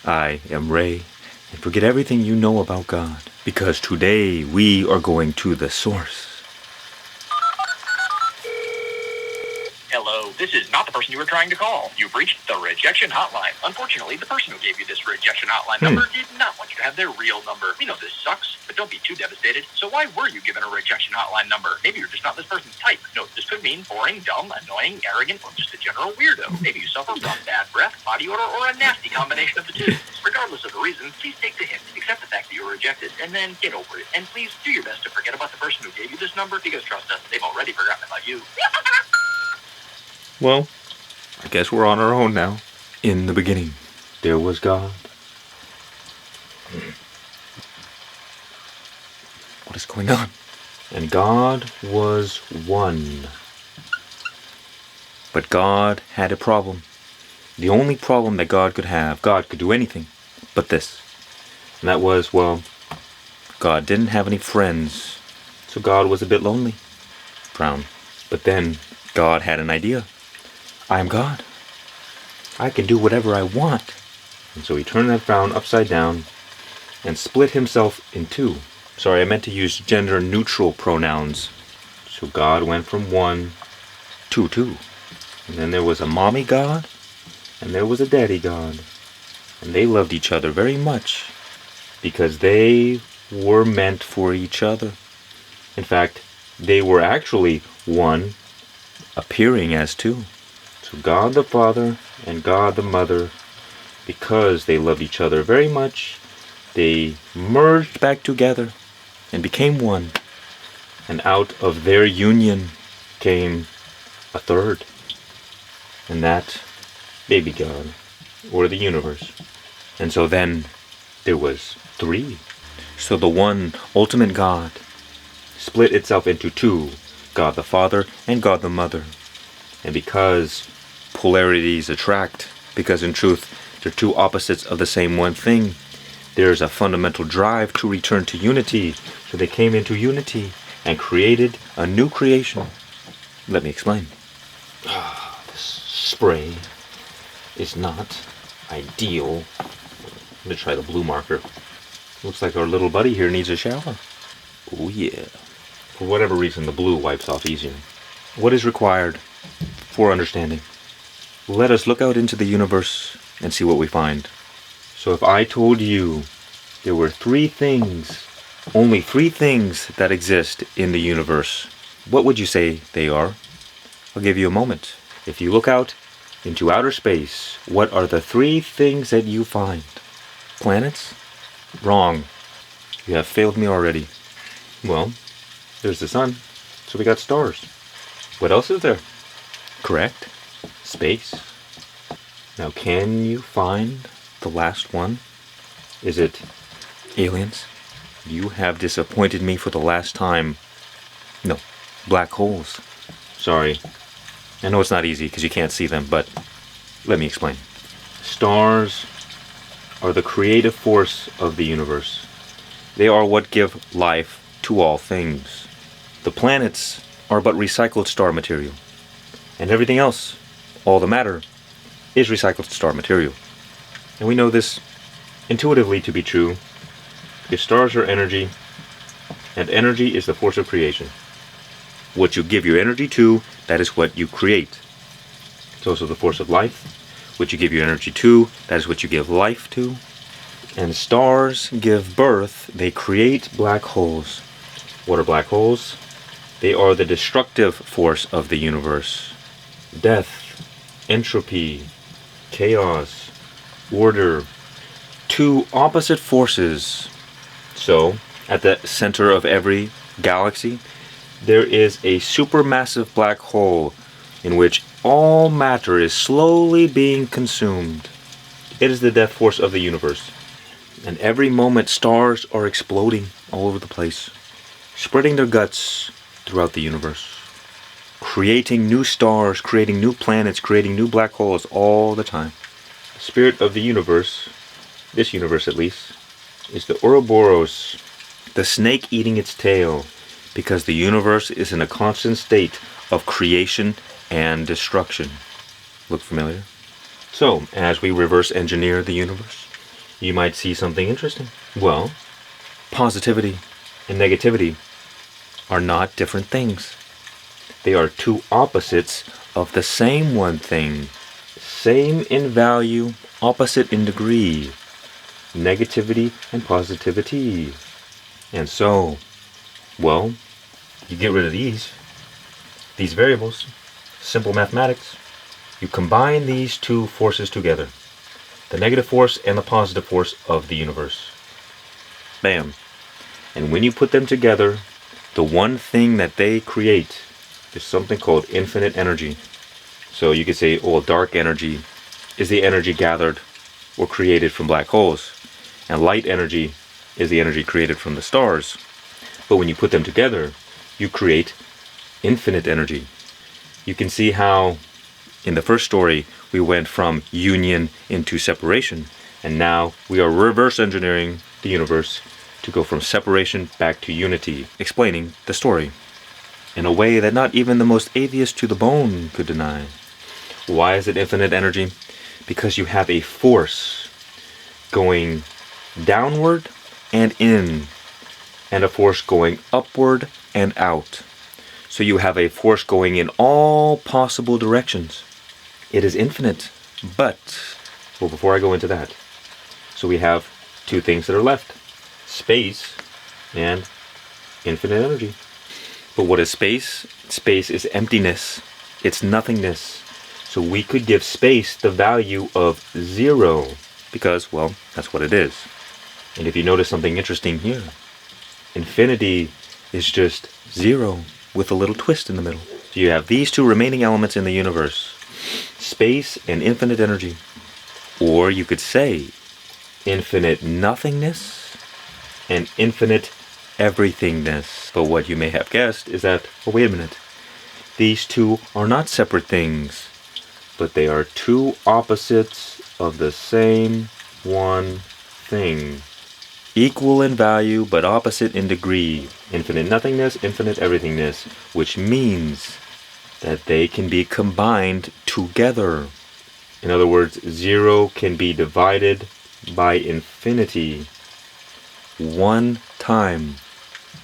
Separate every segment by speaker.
Speaker 1: I am Ray, and forget everything you know about God, because today we are going to the source.
Speaker 2: Hello, this is not the person you were trying to call. You've reached the rejection hotline. Unfortunately, the person who gave you this rejection hotline number did not want you to have their real number. We know this sucks, but don't be too devastated. So why were you given a rejection hotline number? Maybe you're just not this person's type. No, this could mean boring, dumb, annoying, arrogant, or just a general weirdo. Maybe you suffer from bad breath, body odor, or a nasty combination of the two. Regardless of the reason, please take the hint. Accept the fact that you were rejected, and then get over it. And please do your best to forget about the person who gave you this number, because trust us, they've already forgotten about you.
Speaker 1: Well, I guess we're on our own now. In the beginning, there was God. What is going on? And God was one. But God had a problem. The only problem that God could have, God could do anything but this. And that was, well, God didn't have any friends. So God was a bit lonely. Brown. But then God had an idea. I am God. I can do whatever I want. And so he turned that frown upside down and split himself in two. Sorry, I meant to use gender-neutral pronouns. So God went from one to two. And then there was a mommy God, and there was a daddy God. And they loved each other very much because they were meant for each other. In fact, they were actually one, appearing as two. So God the Father and God the Mother, because they loved each other very much, they merged back together and became one. And out of their union came a third. And that baby God, or the universe. And so then there was three. So the one ultimate God split itself into two, God the Father and God the Mother. And because polarities attract, because in truth they're two opposites of the same one thing, there's a fundamental drive to return to unity. So they came into unity and created a new creation. Let me explain. This spray is not ideal. I'm going to try the blue marker. Looks like our little buddy here needs a shower. Oh yeah. For whatever reason, the blue wipes off easier. What is required for understanding? Let us look out into the universe and see what we find. So if I told you there were three things, only three things that exist in the universe, what would you say they are? I'll give you a moment. If you look out into outer space, what are the three things that you find? Planets? Wrong. You have failed me already. Well, there's the sun, so we got stars. What else is there? Correct. Space. Now can you find the last one? Is it aliens? You have disappointed me for the last time. No, black holes. Sorry. I know it's not easy because you can't see them, but let me explain. Stars are the creative force of the universe. They are what give life to all things. The planets are but recycled star material. And everything else, all the matter, is recycled star material. And we know this intuitively to be true, because stars are energy, and energy is the force of creation. What you give your energy to, that is what you create. It's also the force of life. What you give your energy to, that is what you give life to. And stars give birth, they create black holes. What are black holes? They are the destructive force of the universe. Death, entropy, chaos, order. Two opposite forces. So, at the center of every galaxy, there is a supermassive black hole in which all matter is slowly being consumed. It is the death force of the universe. And every moment stars are exploding all over the place, spreading their guts throughout the universe, creating new stars, creating new planets, creating new black holes all the time. The spirit of the universe, this universe at least, is the Ouroboros, the snake eating its tail, because the universe is in a constant state of creation and destruction. Look familiar? So, as we reverse engineer the universe, you might see something interesting. Well, positivity and negativity are not different things. They are two opposites of the same one thing. Same in value, opposite in degree. Negativity and positivity. And so, well, you get rid of these variables, simple mathematics. You combine these two forces together, the negative force and the positive force of the universe. Bam. And when you put them together, the one thing that they create is something called infinite energy. So you could say, oh, dark energy is the energy gathered or created from black holes, and light energy is the energy created from the stars. But when you put them together, you create infinite energy. You can see how in the first story we went from union into separation, and now we are reverse engineering the universe to go from separation back to unity, explaining the story in a way that not even the most atheist to the bone could deny. Why is it infinite energy? Because you have a force going downward and in, and a force going upward and out. So you have a force going in all possible directions. It is infinite, but, well, before I go into that, so we have two things that are left: space and infinite energy. But what is space? Space is emptiness. It's nothingness. So we could give space the value of 0 because, well, that's what it is. And if you notice something interesting here, infinity is just 0 with a little twist in the middle. So you have these two remaining elements in the universe: space and infinite energy. Or you could say infinite nothingness and infinite everythingness. But what you may have guessed is that, oh, wait a minute, these two are not separate things, but they are two opposites of the same one thing. Equal in value, but opposite in degree. Infinite nothingness, infinite everythingness, which means that they can be combined together. In other words, 0 can be divided by infinity one time,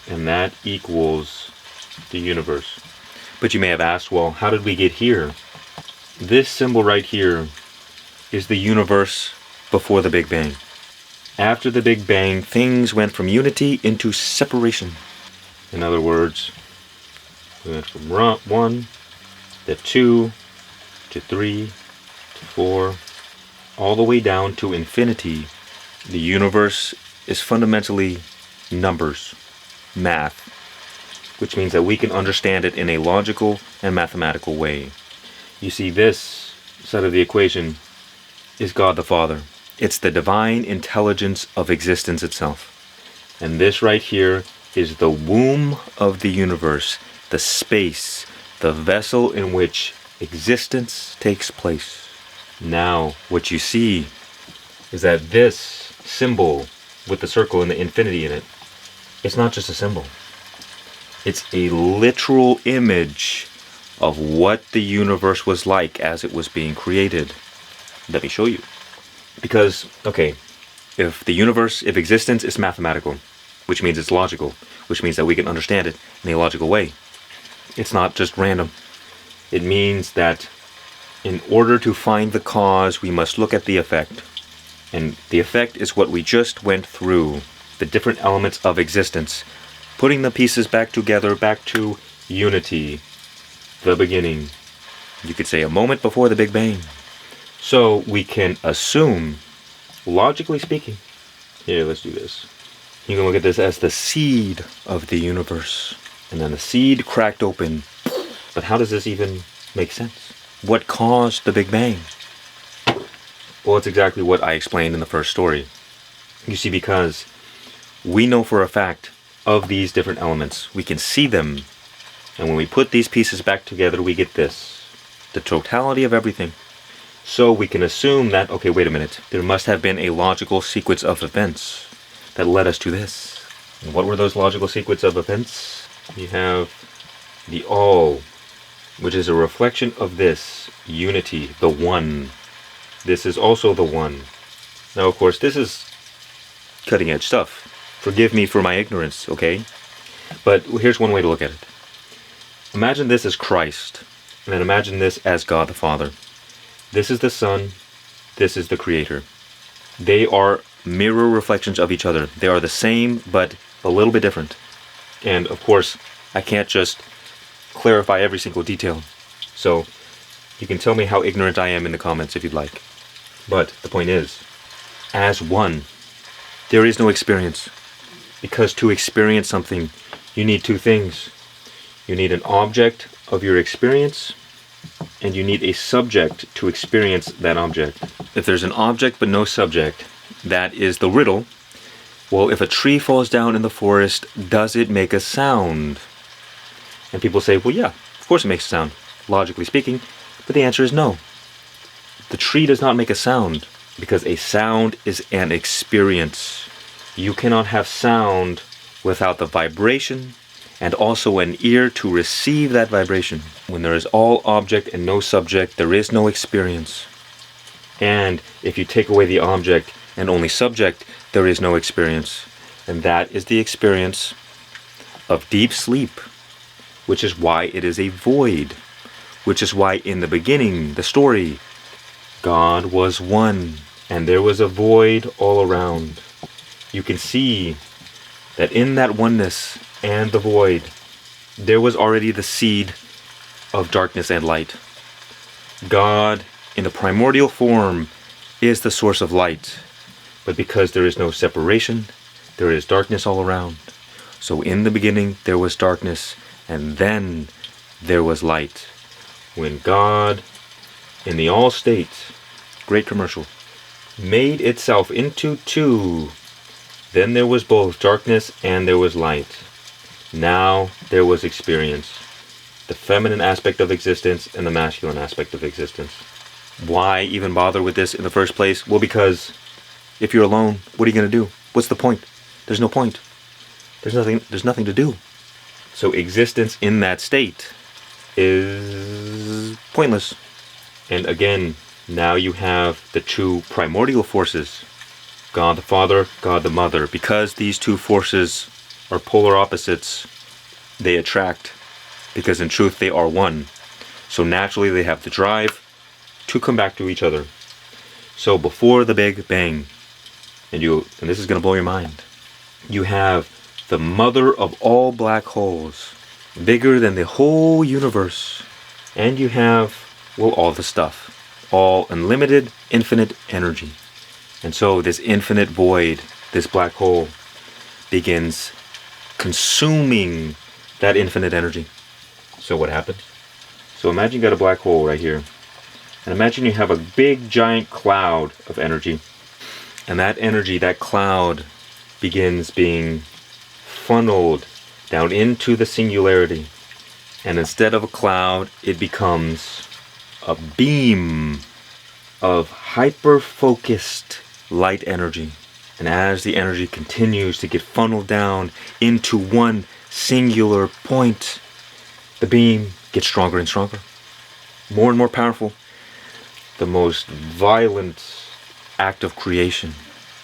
Speaker 1: and that equals the universe. But you may have asked, well, how did we get here? This symbol right here is the universe before the Big Bang. After the Big Bang, things went from unity into separation. In other words, we went from 1 to 2 to 3 to 4, all the way down to infinity. The universe is fundamentally numbers, math, which means that we can understand it in a logical and mathematical way. You see, this side of the equation is God the Father. It's the divine intelligence of existence itself. And this right here is the womb of the universe, the space, the vessel in which existence takes place. Now, what you see is that this symbol with the circle and the infinity in it, it's not just a symbol. It's a literal image of what the universe was like as it was being created. Let me show you. Because, okay, if existence is mathematical, which means it's logical, which means that we can understand it in a logical way, it's not just random. It means that in order to find the cause, we must look at the effect. And the effect is what we just went through, the different elements of existence, putting the pieces back together, back to unity, the beginning. You could say a moment before the Big Bang. So we can assume, logically speaking, here, let's do this. You can look at this as the seed of the universe. And then the seed cracked open. But how does this even make sense? What caused the Big Bang? Well, it's exactly what I explained in the first story. You see, because we know for a fact of these different elements. We can see them. And when we put these pieces back together, we get this. The totality of everything. So we can assume that, okay, wait a minute. There must have been a logical sequence of events that led us to this. And what were those logical sequence of events? You have the all, which is a reflection of this unity, the one. This is also the one. Now, of course, this is cutting edge stuff. Forgive me for my ignorance, okay? But here's one way to look at it. Imagine this as Christ, and then imagine this as God the Father. This is the Son, this is the Creator. They are mirror reflections of each other. They are the same, but a little bit different. And of course, I can't just clarify every single detail. So, you can tell me how ignorant I am in the comments if you'd like. But the point is, as one, there is no experience. Because to experience something, you need two things. You need an object of your experience, and you need a subject to experience that object. If there's an object but no subject, that is the riddle. Well, if a tree falls down in the forest, does it make a sound? And people say, well, yeah, of course it makes a sound, logically speaking. But the answer is no. The tree does not make a sound, because a sound is an experience. You cannot have sound without the vibration and also an ear to receive that vibration. When there is all object and no subject, there is no experience. And if you take away the object and only subject, there is no experience. And that is the experience of deep sleep, which is why it is a void, which is why in the beginning, the story, God was one, and there was a void all around. You can see that in that oneness and the void, there was already the seed of darkness and light. God, in the primordial form, is the source of light. But because there is no separation, there is darkness all around. So in the beginning, there was darkness, and then there was light. When God, in the all state, great commercial, made itself into two, then there was both darkness and there was light. Now there was experience. The feminine aspect of existence and the masculine aspect of existence. Why even bother with this in the first place? Well, because if you're alone, what are you going to do? What's the point? There's no point. There's nothing to do. So existence in that state is pointless. And again, now you have the two primordial forces, God the Father, God the Mother. Because these two forces are polar opposites, they attract, because in truth they are one. So naturally they have the drive to come back to each other. So before the Big Bang, and this is going to blow your mind, you have the mother of all black holes, bigger than the whole universe. And you have, well, all the stuff, all unlimited, infinite energy. And so this infinite void, this black hole, begins consuming that infinite energy. So what happens? So imagine you got a black hole right here. And imagine you have a big giant cloud of energy. And that energy, that cloud, begins being funneled down into the singularity. And instead of a cloud, it becomes a beam of hyper-focused light energy. And as the energy continues to get funneled down into one singular point, the beam gets stronger and stronger, more and more powerful. The most violent act of creation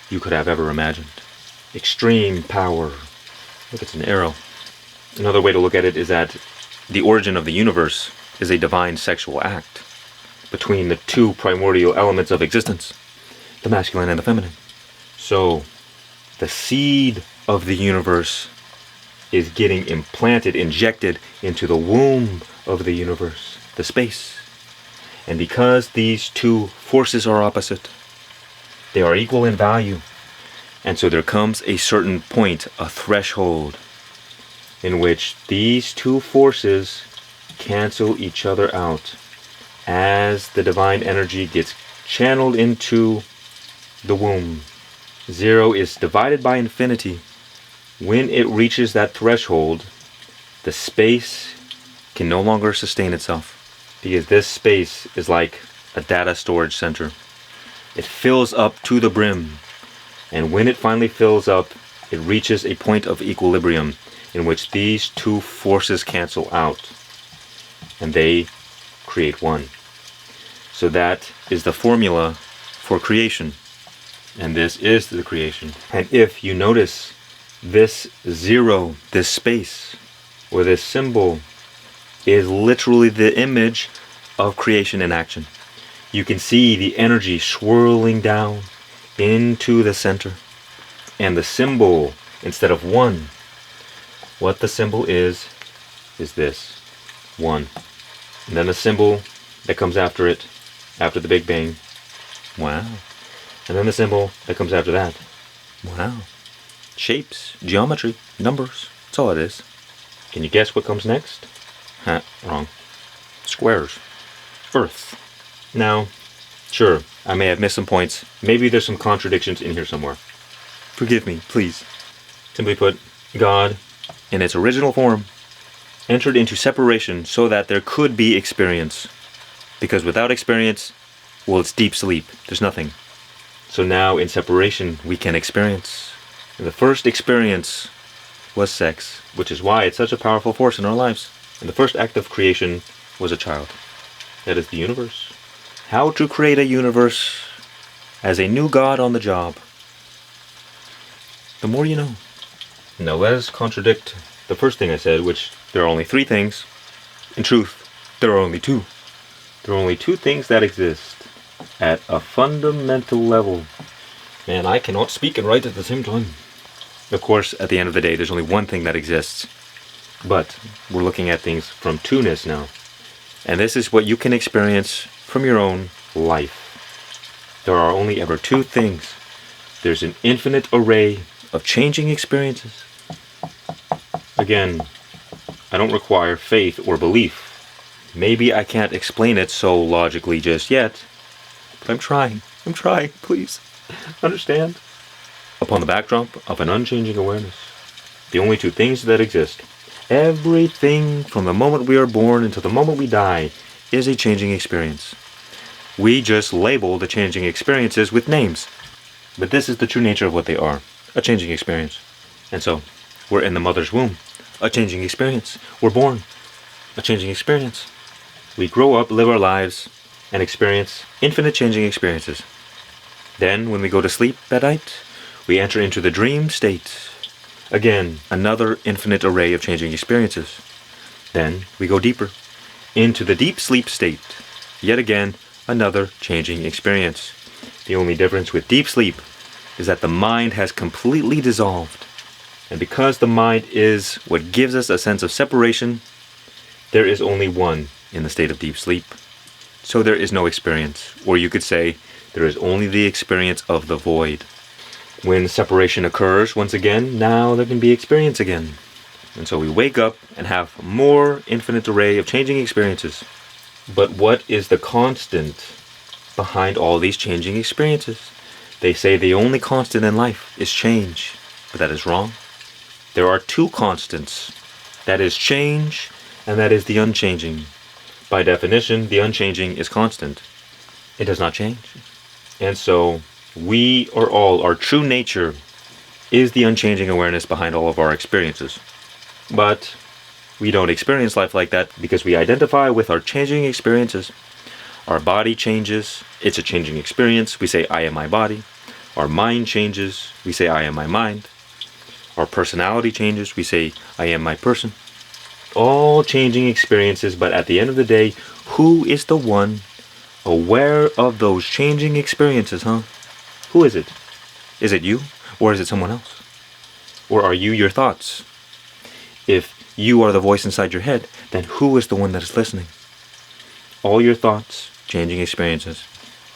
Speaker 1: you could have ever imagined. Extreme power. Look, it's an arrow. Another way to look at it is that the origin of the universe is a divine sexual act between the two primordial elements of existence, the masculine and the feminine. So, the seed of the universe is getting implanted, injected into the womb of the universe, the space. And because these two forces are opposite, they are equal in value. And so there comes a certain point, a threshold, in which these two forces cancel each other out as the divine energy gets channeled into the womb. Zero is divided by infinity. When it reaches that threshold, the space can no longer sustain itself, because this space is like a data storage center. It fills up to the brim, and when it finally fills up, it reaches a point of equilibrium in which these two forces cancel out, and they create one. So that is the formula for creation. And this is the creation. And if you notice this zero, this space, or this symbol is literally the image of creation in action. You can see the energy swirling down into the center. And the symbol, instead of one, what the symbol is this, one. And then the symbol that comes after it, after the Big Bang, wow. And then the symbol that comes after that, wow. Shapes, geometry, numbers, that's all it is. Can you guess what comes next? Wrong. Squares. Earth. Now, sure, I may have missed some points. Maybe there's some contradictions in here somewhere. Forgive me, please. Simply put, God, in its original form, entered into separation so that there could be experience. Because without experience, well, it's deep sleep. There's nothing. So now, in separation, we can experience. And the first experience was sex, which is why it's such a powerful force in our lives. And the first act of creation was a child. That is the universe. How to create a universe as a new God on the job. The more you know. Now let us contradict the first thing I said, which there are only three things. In truth, there are only two. There are only two things that exist at a fundamental level. Man, I cannot speak and write at the same time. Of course, at the end of the day, there's only one thing that exists. But we're looking at things from two-ness now. And this is what you can experience from your own life. There are only ever two things. There's an infinite array of changing experiences. Again, I don't require faith or belief. Maybe I can't explain it so logically just yet, but I'm trying, please. Understand? Upon the backdrop of an unchanging awareness, the only two things that exist, everything from the moment we are born until the moment we die is a changing experience. We just label the changing experiences with names. But this is the true nature of what they are, a changing experience. And so, we're in the mother's womb, a changing experience. We're born, a changing experience. We grow up, live our lives, and experience infinite changing experiences. Then, when we go to sleep at night, we enter into the dream state. Again, another infinite array of changing experiences. Then, we go deeper, into the deep sleep state. Yet again, another changing experience. The only difference with deep sleep is that the mind has completely dissolved. And because the mind is what gives us a sense of separation, there is only one in the state of deep sleep. So there is no experience, or you could say, there is only the experience of the void. When separation occurs, once again, now there can be experience again. And so we wake up and have more infinite array of changing experiences. But what is the constant behind all these changing experiences? They say the only constant in life is change, but that is wrong. There are two constants. That is change, and that is the unchanging. By definition, the unchanging is constant. It does not change. And so, we are all, our true nature is the unchanging awareness behind all of our experiences. But we don't experience life like that because we identify with our changing experiences. Our body changes, it's a changing experience. We say, I am my body. Our mind changes, we say, I am my mind. Our personality changes, we say, I am my person. All changing experiences, but at the end of the day, who is the one aware of those changing experiences, huh? Who is it? Is it you, or is it someone else? Or are you your thoughts? If you are the voice inside your head, then who is the one that is listening? All your thoughts, changing experiences.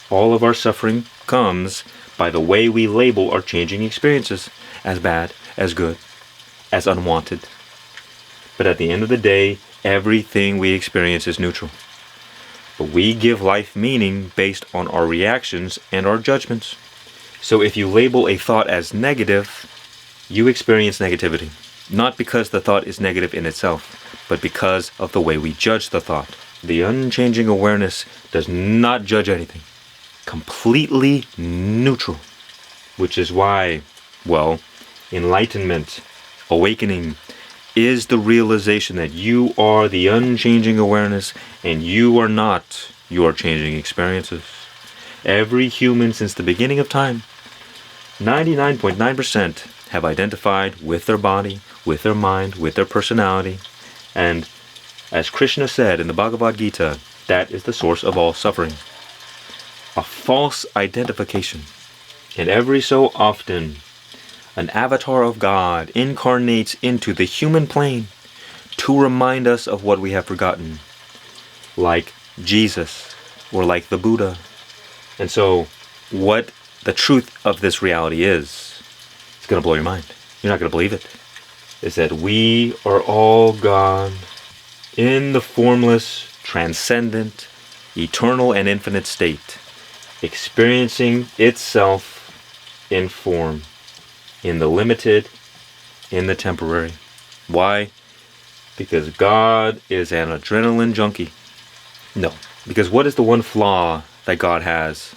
Speaker 1: All of our suffering comes by the way we label our changing experiences as bad, as good, as unwanted. But at the end of the day, everything we experience is neutral. But we give life meaning based on our reactions and our judgments. So if you label a thought as negative, you experience negativity. Not because the thought is negative in itself, but because of the way we judge the thought. The unchanging awareness does not judge anything. Completely neutral. Which is why, well, enlightenment, awakening, is the realization that you are the unchanging awareness and you are not your changing experiences. Every human since the beginning of time, 99.9% have identified with their body, with their mind, with their personality. And as Krishna said in the Bhagavad Gita, that is the source of all suffering. A false identification. And every so often, an avatar of God incarnates into the human plane to remind us of what we have forgotten, like Jesus or like the Buddha. And so, what the truth of this reality is, it's going to blow your mind. You're not going to believe it. Is that we are all God in the formless, transcendent, eternal and infinite state, experiencing itself in form, in the limited, in the temporary. Why? Because God is an adrenaline junkie. No, because what is the one flaw that God has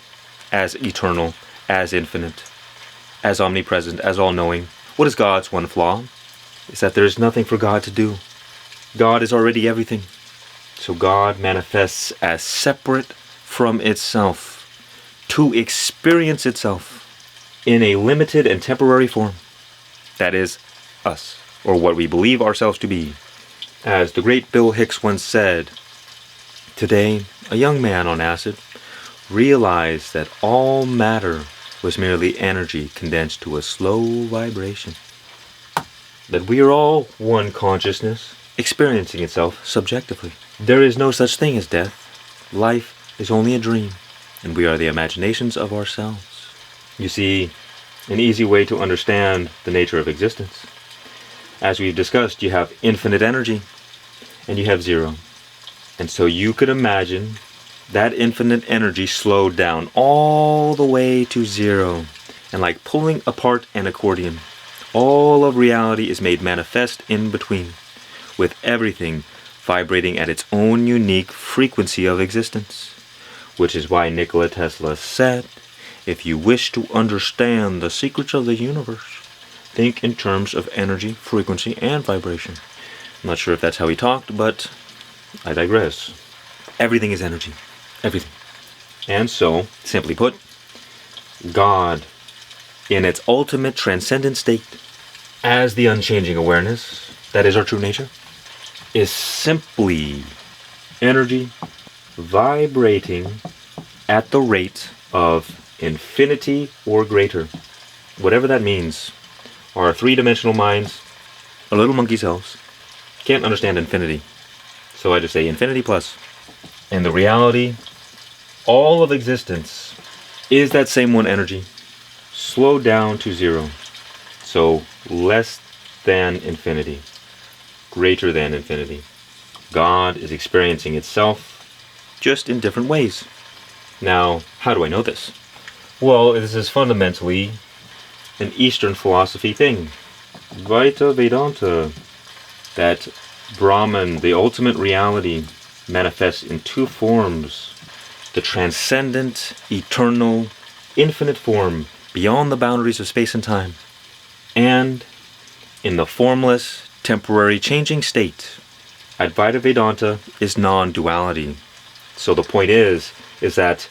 Speaker 1: as eternal, as infinite, as omnipresent, as all-knowing? What is God's one flaw? Is that there is nothing for God to do. God is already everything. So God manifests as separate from itself to experience itself in a limited and temporary form. That is us, or what we believe ourselves to be. As the great Bill Hicks once said, today, a young man on acid realized that all matter was merely energy condensed to a slow vibration. That we are all one consciousness, experiencing itself subjectively. There is no such thing as death. Life is only a dream, and we are the imaginations of ourselves. You see, an easy way to understand the nature of existence. As we've discussed, you have infinite energy, and you have zero. And so you could imagine that infinite energy slowed down all the way to zero. And like pulling apart an accordion, all of reality is made manifest in between, with everything vibrating at its own unique frequency of existence. Which is why Nikola Tesla said, if you wish to understand the secrets of the universe, think in terms of energy, frequency, and vibration. I'm not sure if that's how he talked, but I digress. Everything is energy. Everything. And so, simply put, God, in its ultimate transcendent state, as the unchanging awareness, that is our true nature, is simply energy vibrating at the rate of infinity or greater. Whatever that means. Our three-dimensional minds are little monkey cells. Can't understand infinity. So I just say infinity plus. And the reality, all of existence, is that same one energy, slowed down to zero. So less than infinity, greater than infinity. God is experiencing itself just in different ways. Now, how do I know this? Well, this is fundamentally an Eastern philosophy thing. Vaita Vedanta, that Brahman, the ultimate reality, manifests in two forms. The transcendent, eternal, infinite form beyond the boundaries of space and time. And in the formless, temporary, changing state. Advaita Vedanta is non-duality. So the point is that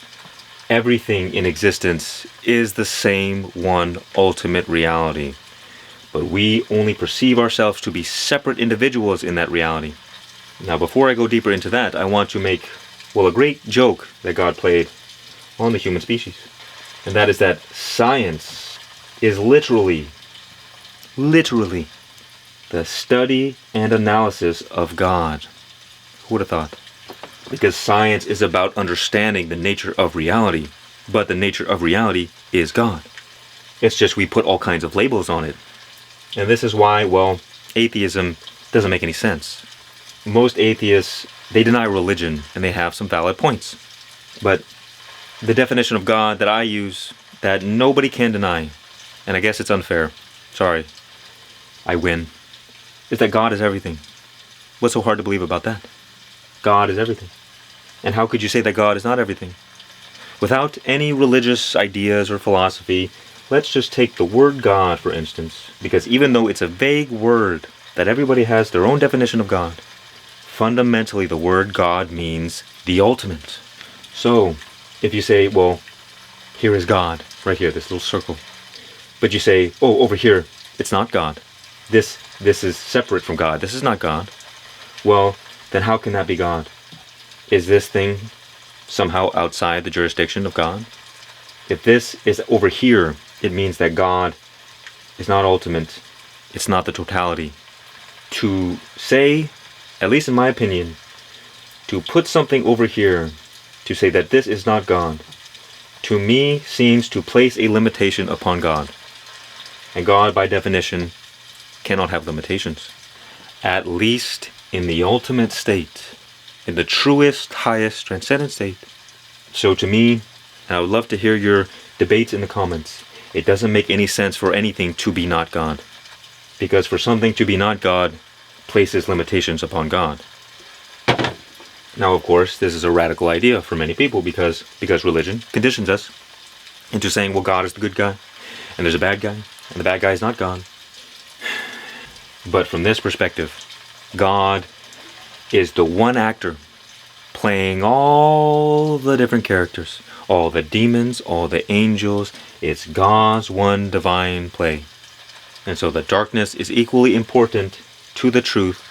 Speaker 1: everything in existence is the same one ultimate reality. But we only perceive ourselves to be separate individuals in that reality. Now, before I go deeper into that, I want to make, a great joke that God played on the human species. And that is that science is literally, the study and analysis of God. Who would have thought? Because science is about understanding the nature of reality, but the nature of reality is God. It's just we put all kinds of labels on it. And this is why, atheism doesn't make any sense. Most atheists, they deny religion, and they have some valid points. But the definition of God that I use, that nobody can deny, and I guess it's unfair, sorry, I win, is that God is everything. What's so hard to believe about that? God is everything. And how could you say that God is not everything? Without any religious ideas or philosophy, let's just take the word God, for instance, because even though it's a vague word that everybody has their own definition of God, fundamentally the word God means the ultimate. So, if you say, here is God, right here, this little circle. But you say, oh, over here, it's not God. This is separate from God. This is not God. Well, then how can that be God? Is this thing somehow outside the jurisdiction of God? If this is over here, it means that God is not ultimate. It's not the totality. To say, at least in my opinion, to put something over here, to say that this is not God, to me seems to place a limitation upon God. And God, by definition, cannot have limitations. At least in the ultimate state, in the truest, highest, transcendent state. So to me, and I would love to hear your debates in the comments, it doesn't make any sense for anything to be not God. Because for something to be not God places limitations upon God. Now, of course, this is a radical idea for many people because religion conditions us into saying, well, God is the good guy, and there's a bad guy, and the bad guy is not God. But from this perspective, God is the one actor playing all the different characters, all the demons, all the angels. It's God's one divine play. And so the darkness is equally important to the truth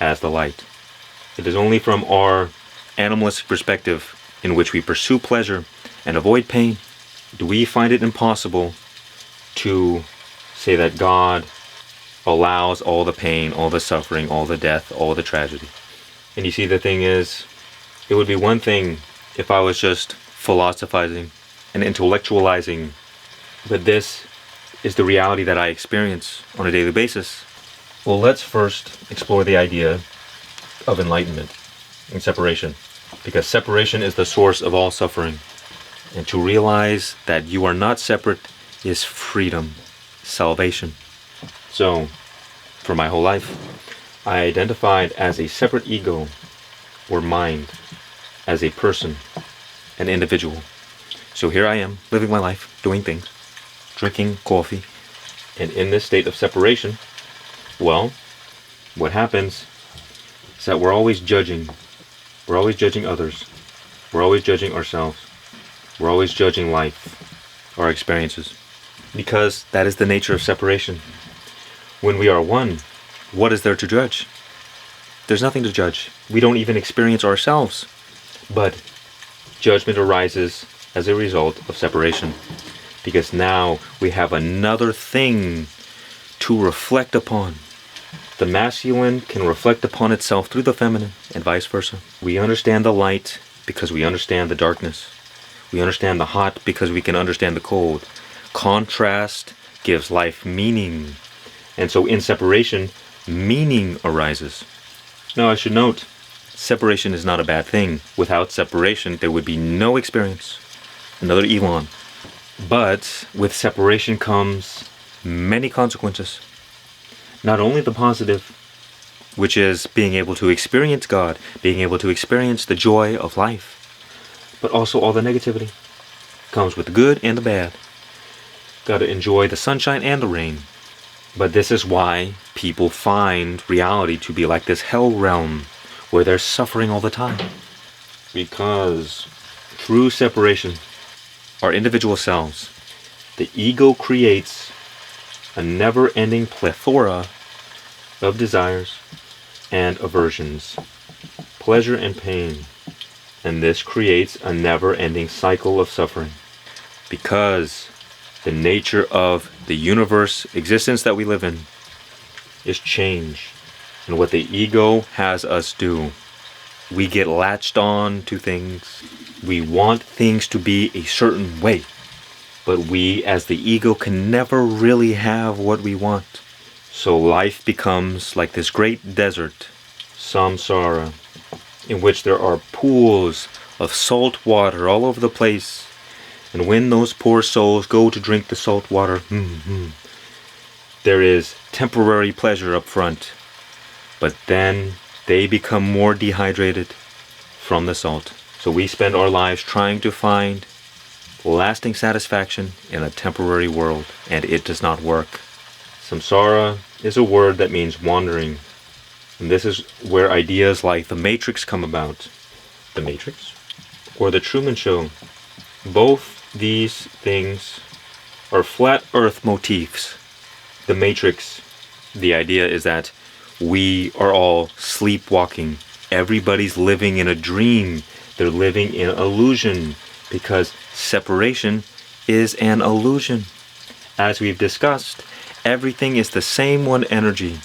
Speaker 1: as the light. It is only from our animalistic perspective, in which we pursue pleasure and avoid pain, do we find it impossible to say that God allows all the pain, all the suffering, all the death, all the tragedy. And you see, the thing is, it would be one thing if I was just philosophizing and intellectualizing, but this is the reality that I experience on a daily basis. Well, let's first explore the idea of enlightenment and separation, because separation is the source of all suffering. And to realize that you are not separate is freedom, salvation. So, for my whole life, I identified as a separate ego or mind, as a person, an individual. So here I am, living my life, doing things, drinking coffee, and in this state of separation, well, what happens is that we're always judging. We're always judging others. We're always judging ourselves. We're always judging life, our experiences, because that is the nature of separation. When we are one, what is there to judge? There's nothing to judge. We don't even experience ourselves. But judgment arises as a result of separation, because now we have another thing to reflect upon. The masculine can reflect upon itself through the feminine, and vice versa. We understand the light because we understand the darkness. We understand the hot because we can understand the cold. Contrast gives life meaning. And so in separation, meaning arises. Now I should note, separation is not a bad thing. Without separation, there would be no experience. Another Elon. But with separation comes many consequences. Not only the positive, which is being able to experience God, being able to experience the joy of life, but also all the negativity. Comes with the good and the bad. Got to enjoy the sunshine and the rain. But this is why people find reality to be like this hell realm where they're suffering all the time. Because through separation, our individual selves, the ego creates a never-ending plethora of desires and aversions, pleasure and pain, and this creates a never-ending cycle of suffering. Because the nature of the universe existence that we live in is change, and what the ego has us do, we get latched on to things. We want things to be a certain way, but we as the ego can never really have what we want. So life becomes like this great desert, samsara, in which there are pools of salt water all over the place. And when those poor souls go to drink the salt water, there is temporary pleasure up front, but then they become more dehydrated from the salt. So we spend our lives trying to find lasting satisfaction in a temporary world, and it does not work. Samsara is a word that means wandering, and this is where ideas like the Matrix come about. The Matrix? Or the Truman Show. Both these things are flat earth motifs. The Matrix, the idea is that we are all sleepwalking. Everybody's living in a dream. They're living in illusion because separation is an illusion. As we've discussed, everything is the same one energy,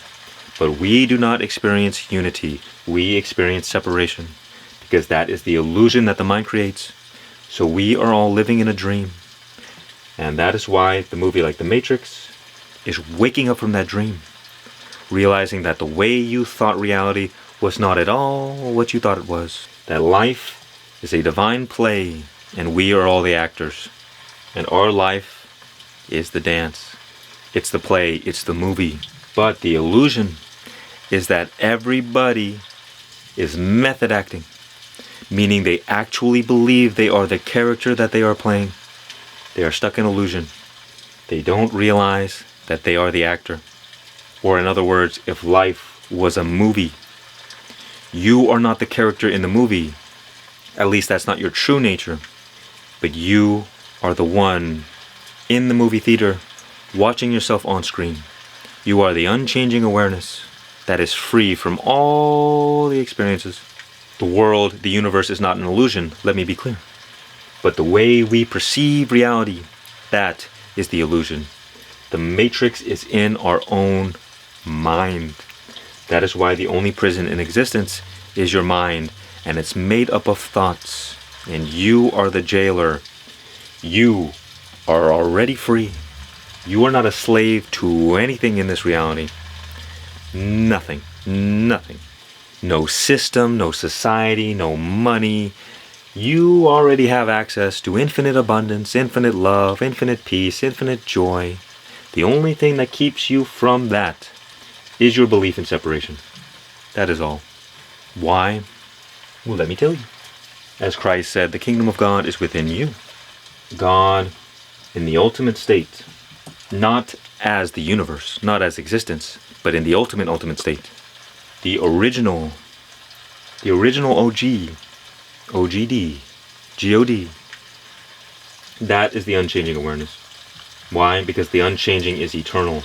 Speaker 1: but we do not experience unity. We experience separation because that is the illusion that the mind creates. So we are all living in a dream. And that is why the movie like The Matrix is waking up from that dream, realizing that the way you thought reality was not at all what you thought it was. That life is a divine play, and we are all the actors. And our life is the dance. It's the play, it's the movie. But the illusion is that everybody is method acting, meaning they actually believe they are the character that they are playing. They are stuck in illusion. They don't realize that they are the actor. Or in other words, if life was a movie, you are not the character in the movie. At least that's not your true nature. But you are the one in the movie theater watching yourself on screen. You are the unchanging awareness that is free from all the experiences. The world, the universe is not an illusion, let me be clear. But the way we perceive reality, that is the illusion. The Matrix is in our own mind. That is why the only prison in existence is your mind, and it's made up of thoughts. And you are the jailer. You are already free. You are not a slave to anything in this reality. Nothing. Nothing. No system, no society, no money. You already have access to infinite abundance, infinite love, infinite peace, infinite joy. The only thing that keeps you from that is your belief in separation. That is all. Why? Well, let me tell you. As Christ said, the kingdom of God is within you. God, in the ultimate state, not as the universe, not as existence, but in the ultimate state. The original OG, OGD, God. That is the unchanging awareness. Why? Because the unchanging is eternal.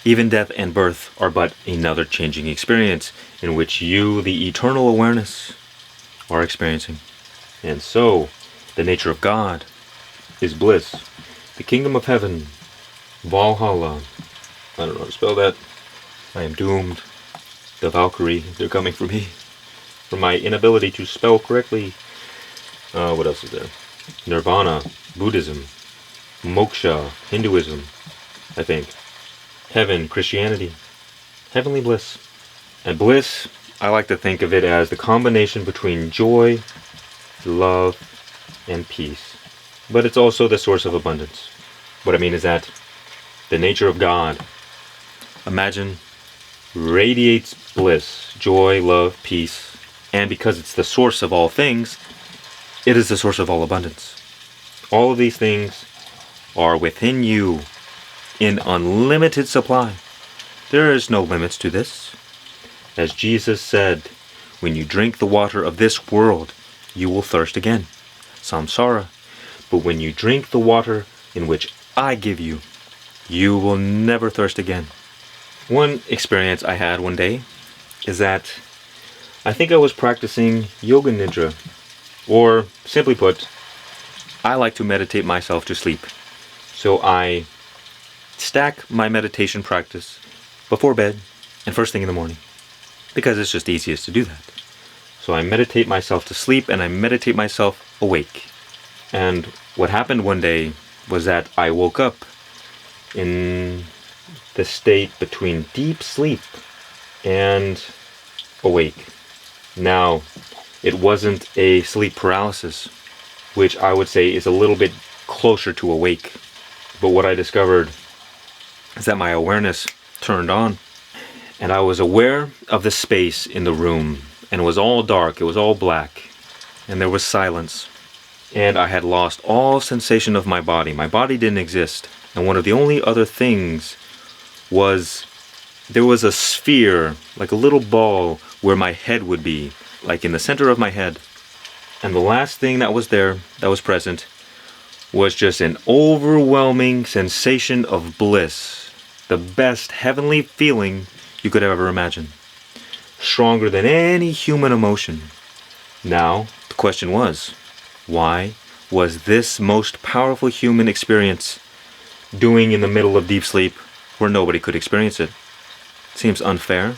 Speaker 1: Even death and birth are but another changing experience in which you, the eternal awareness, are experiencing. And so, the nature of God is bliss. The kingdom of heaven, Valhalla. I don't know how to spell that. I am doomed. The Valkyrie, they're coming for me. For my inability to spell correctly. What else is there? Nirvana, Buddhism, Moksha, Hinduism, I think. Heaven, Christianity. Heavenly bliss. And bliss, I like to think of it as the combination between joy, love, and peace. But it's also the source of abundance. What I mean is that the nature of God, imagine, radiates bliss, joy, love, peace. And because it's the source of all things, it is the source of all abundance. All of these things are within you in unlimited supply. There is no limits to this. As Jesus said, when you drink the water of this world, you will thirst again. Samsara. But when you drink the water in which I give you, you will never thirst again. One experience I had one day is that I think I was practicing Yoga Nidra. Or, simply put, I like to meditate myself to sleep. So I stack my meditation practice before bed and first thing in the morning. Because it's just easiest to do that. So I meditate myself to sleep and I meditate myself awake. And what happened one day was that I woke up in the state between deep sleep and awake. Now, it wasn't a sleep paralysis, which I would say is a little bit closer to awake. But what I discovered is that my awareness turned on, and I was aware of the space in the room, and it was all dark, it was all black, and there was silence. And I had lost all sensation of my body. My body didn't exist. And one of the only other things was there was a sphere, like a little ball, where my head would be, like in the center of my head. And the last thing that was there, that was present, was just an overwhelming sensation of bliss. The best heavenly feeling you could ever imagine. Stronger than any human emotion. Now, the question was, why was this most powerful human experience doing in the middle of deep sleep where nobody could experience it? Seems unfair.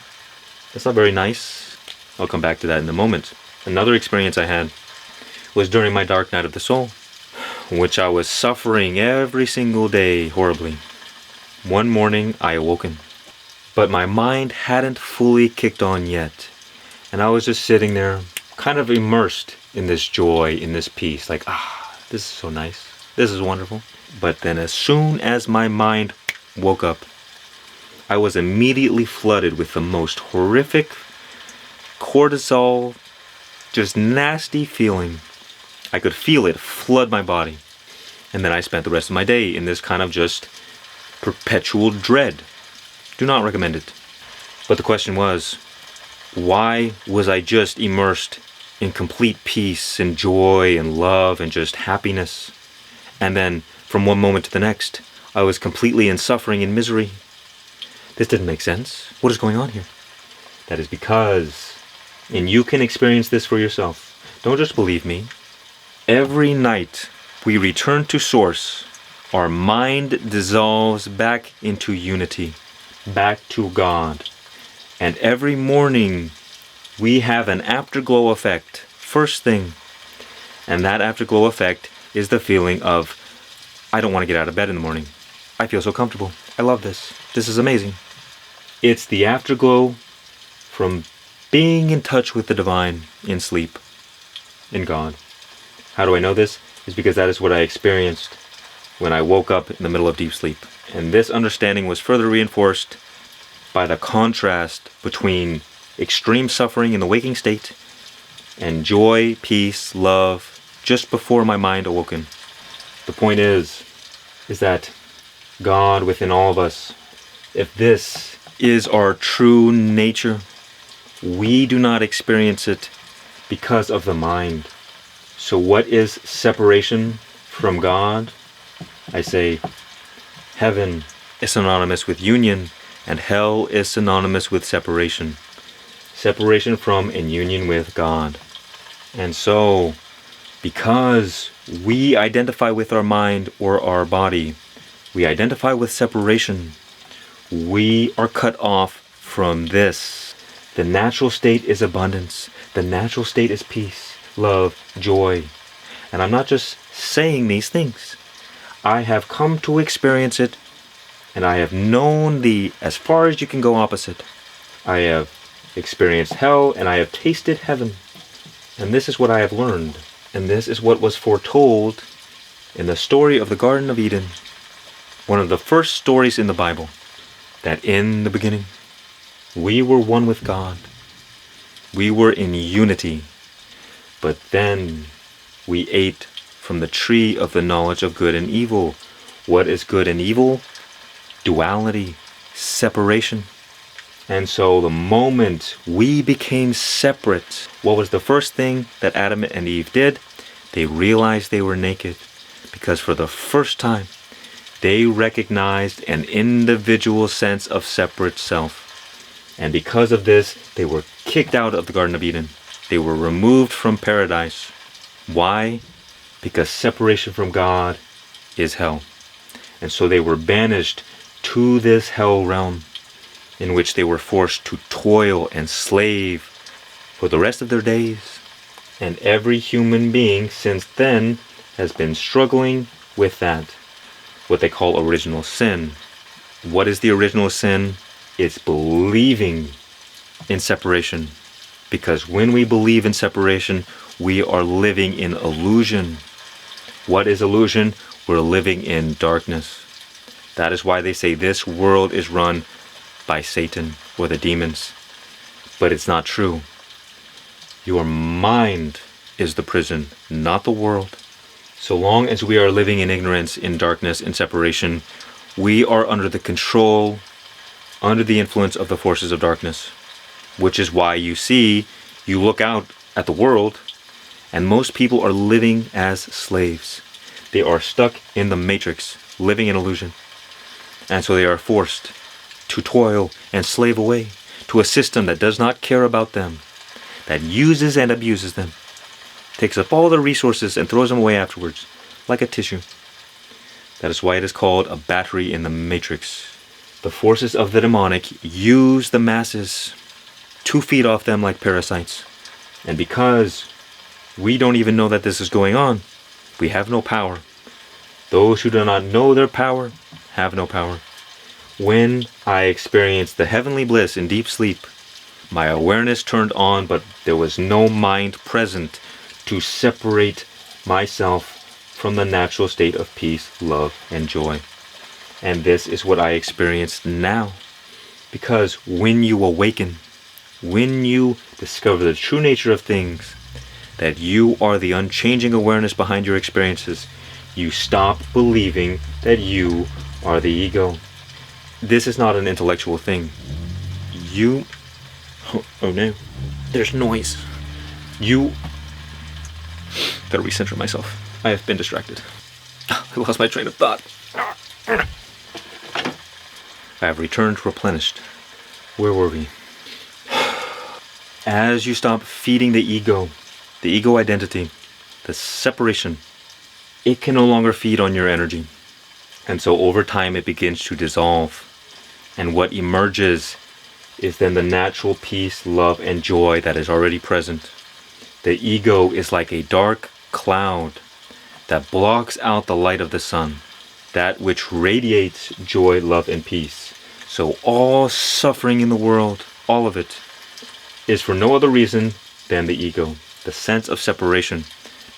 Speaker 1: That's not very nice. I'll come back to that in a moment. Another experience I had was during my dark night of the soul, which I was suffering every single day horribly. One morning I awoken, but my mind hadn't fully kicked on yet, and I was just sitting there, kind of immersed in this joy, in this peace, like, this is so nice, this is wonderful. But then as soon as my mind woke up, I was immediately flooded with the most horrific cortisol, just nasty feeling. I could feel it flood my body. And then I spent the rest of my day in this kind of just perpetual dread. Do not recommend it. But the question was, why was I just immersed in complete peace and joy and love and just happiness? And then from one moment to the next, I was completely in suffering and misery. This didn't make sense. What is going on here? That is because, and you can experience this for yourself. Don't just believe me. Every night we return to Source, our mind dissolves back into unity, back to God. And every morning we have an afterglow effect, first thing. And that afterglow effect is the feeling of, I don't want to get out of bed in the morning. I feel so comfortable. I love this. This is amazing. It's the afterglow from being in touch with the divine in sleep, in God. How do I know this? It's because that is what I experienced when I woke up in the middle of deep sleep. And this understanding was further reinforced by the contrast between extreme suffering in the waking state and joy, peace, love just before my mind awoken. The point is that God within all of us, if this is our true nature, we do not experience it because of the mind. So what is separation from God? I say, heaven is synonymous with union, and hell is synonymous with separation. Separation from and union with God. And so, because we identify with our mind or our body, we identify with separation, we are cut off from this. The natural state is abundance. The natural state is peace, love, joy. And I'm not just saying these things. I have come to experience it, and I have known the as far as you can go opposite. I have experienced hell, and I have tasted heaven. And this is what I have learned. And this is what was foretold in the story of the Garden of Eden. One of the first stories in the Bible. That in the beginning, we were one with God. We were in unity. But then we ate from the tree of the knowledge of good and evil. What is good and evil? Duality, separation. And so the moment we became separate, what was the first thing that Adam and Eve did? They realized they were naked, because for the first time, they recognized an individual sense of separate self. And because of this, they were kicked out of the Garden of Eden. They were removed from paradise. Why? Because separation from God is hell. And so they were banished to this hell realm, in which they were forced to toil and slave for the rest of their days. And every human being since then has been struggling with that. What they call original sin. What is the original sin? It's believing in separation. Because when we believe in separation, we are living in illusion. What is illusion? We're living in darkness. That is why they say this world is run by Satan or the demons. But it's not true. Your mind is the prison, not the world. So long as we are living in ignorance, in darkness, in separation, we are under the control, under the influence of the forces of darkness. Which is why you look out at the world, and most people are living as slaves. They are stuck in the matrix, living in illusion. And so they are forced to toil and slave away to a system that does not care about them, that uses and abuses them, takes up all their resources and throws them away afterwards, like a tissue. That is why it is called a battery in the matrix. The forces of the demonic use the masses to feed off them like parasites. And because we don't even know that this is going on, we have no power. Those who do not know their power have no power. When I experienced the heavenly bliss in deep sleep, my awareness turned on, but there was no mind present to separate myself from the natural state of peace, love, and joy. And this is what I experienced now. Because when you awaken, when you discover the true nature of things, that you are the unchanging awareness behind your experiences, you stop believing that you are the ego. This is not an intellectual thing. Oh no, there's noise. Gotta recenter myself. I have been distracted. I lost my train of thought. I have returned replenished. Where were we? As you stop feeding the ego identity, the separation, it can no longer feed on your energy. And so over time it begins to dissolve. And what emerges is then the natural peace, love, and joy that is already present. The ego is like a dark cloud that blocks out the light of the sun, that which radiates joy, love, and peace. So all suffering in the world, all of it, is for no other reason than the ego, the sense of separation,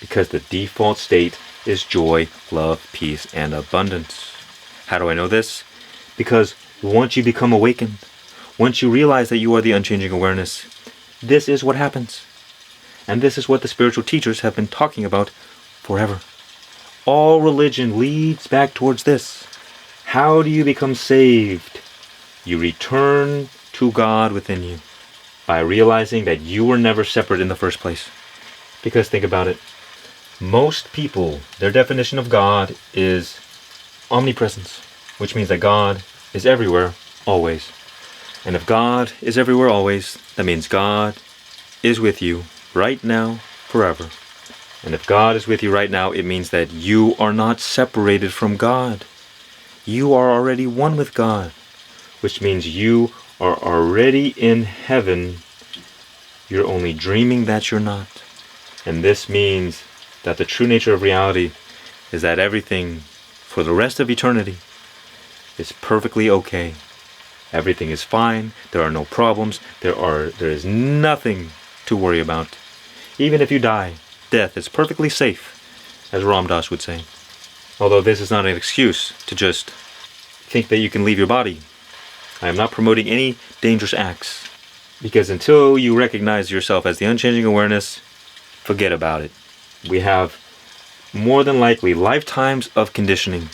Speaker 1: because the default state is joy, love, peace, and abundance. How do I know this? Because once you become awakened, once you realize that you are the unchanging awareness, this is what happens. And this is what the spiritual teachers have been talking about forever. All religion leads back towards this. How do you become saved? You return to God within you by realizing that you were never separate in the first place. Because think about it. Most people, their definition of God is omnipresence, which means that God is everywhere, always. And if God is everywhere, always, that means God is with you right now, forever. And if God is with you right now, it means that you are not separated from God. You are already one with God, which means you are already in heaven. You're only dreaming that you're not. And this means that the true nature of reality is that everything for the rest of eternity is perfectly okay. Everything is fine. There are no problems. There is nothing to worry about. Even if you die, death is perfectly safe, as Ram Dass would say. Although this is not an excuse to just think that you can leave your body. I am not promoting any dangerous acts. Because until you recognize yourself as the unchanging awareness, forget about it. We have more than likely lifetimes of conditioning,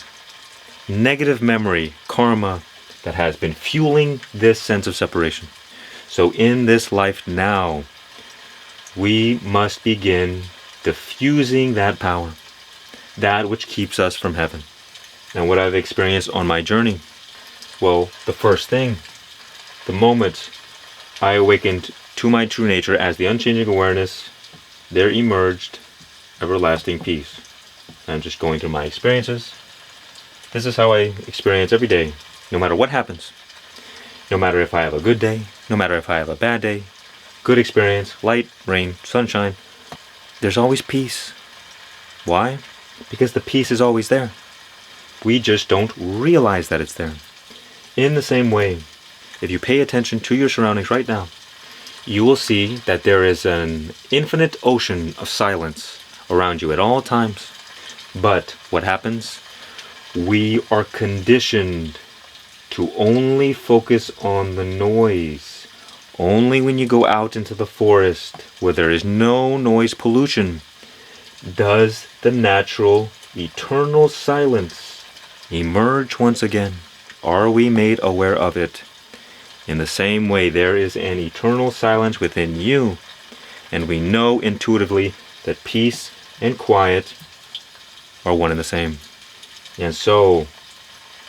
Speaker 1: negative memory, karma, that has been fueling this sense of separation. So in this life now, we must begin diffusing that power, that which keeps us from heaven. And what I've experienced on my journey, well, the first thing, the moment I awakened to my true nature as the unchanging awareness, there emerged everlasting peace. I'm just going through my experiences. This is how I experience every day, no matter what happens. No matter if I have a good day, no matter if I have a bad day, good experience, light, rain, sunshine, there's always peace. Why? Because the peace is always there. We just don't realize that it's there. In the same way, if you pay attention to your surroundings right now, you will see that there is an infinite ocean of silence around you at all times. But what happens? We are conditioned to only focus on the noise. Only when you go out into the forest where there is no noise pollution does the natural, eternal silence emerge once again. Are we made aware of it? In the same way, there is an eternal silence within you, and we know intuitively that peace and quiet are one and the same. And so,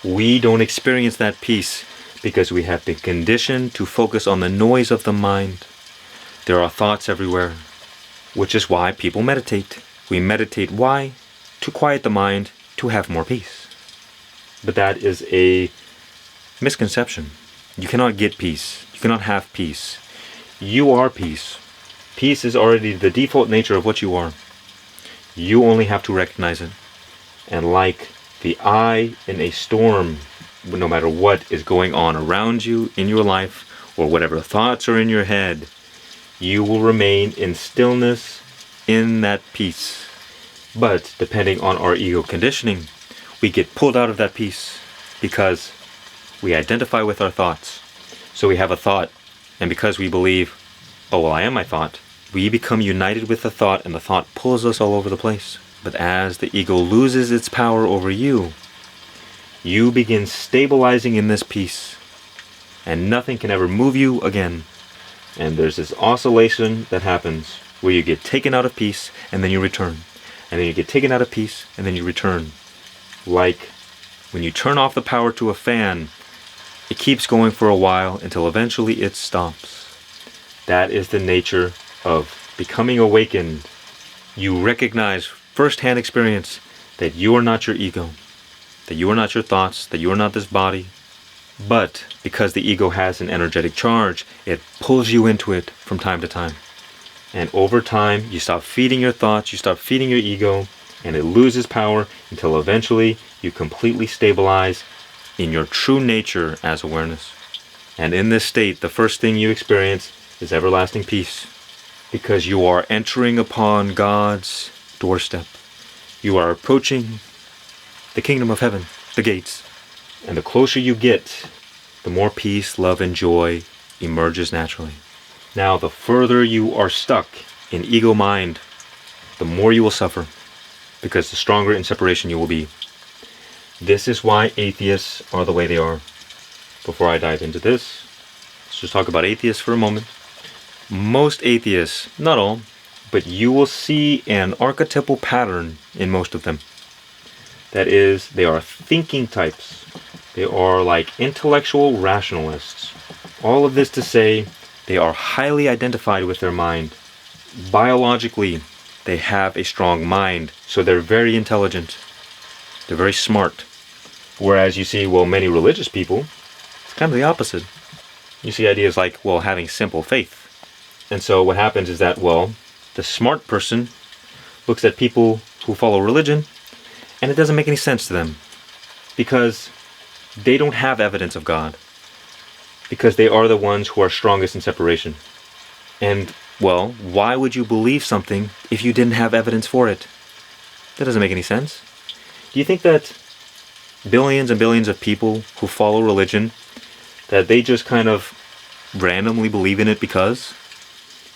Speaker 1: we don't experience that peace because we have been conditioned to focus on the noise of the mind. There are thoughts everywhere, which is why people meditate. We meditate why? To quiet the mind, to have more peace. But that is a misconception. You cannot get peace. You cannot have peace. You are peace. Peace is already the default nature of what you are. You only have to recognize it. And like the eye in a storm, no matter what is going on around you in your life, or whatever thoughts are in your head, you will remain in stillness, in that peace. But depending on our ego conditioning, we get pulled out of that peace because we identify with our thoughts. So we have a thought, and because we believe, oh, well, I am my thought, we become united with the thought, and the thought pulls us all over the place. But as the ego loses its power over you, you begin stabilizing in this peace, and nothing can ever move you again. And there's this oscillation that happens where you get taken out of peace, and then you return. And then you get taken out of peace, and then you return. Like when you turn off the power to a fan, it keeps going for a while until eventually it stops. That is the nature of becoming awakened. You recognize first-hand experience that you are not your ego, that you are not your thoughts, that you are not this body. But because the ego has an energetic charge, it pulls you into it from time to time. And over time, you stop feeding your thoughts, you stop feeding your ego, and it loses power until eventually you completely stabilize in your true nature as awareness. And in this state, the first thing you experience is everlasting peace, because you are entering upon God's doorstep. You are approaching the kingdom of heaven, the gates. And the closer you get, the more peace, love, and joy emerges naturally. Now, the further you are stuck in ego mind, the more you will suffer, because the stronger in separation you will be. This is why atheists are the way they are. Before I dive into this, let's just talk about atheists for a moment. Most atheists, not all, but you will see an archetypal pattern in most of them. That is, they are thinking types. They are like intellectual rationalists. All of this to say, they are highly identified with their mind. Biologically, they have a strong mind, so they're very intelligent. They're very smart. Whereas you see, well, many religious people, it's kind of the opposite. You see ideas like, well, having simple faith. And so what happens is that, well, the smart person looks at people who follow religion, and it doesn't make any sense to them, because they don't have evidence of God, because they are the ones who are strongest in separation. And, well, why would you believe something if you didn't have evidence for it? That doesn't make any sense. Do you think that billions and billions of people who follow religion, that they just kind of randomly believe in it because?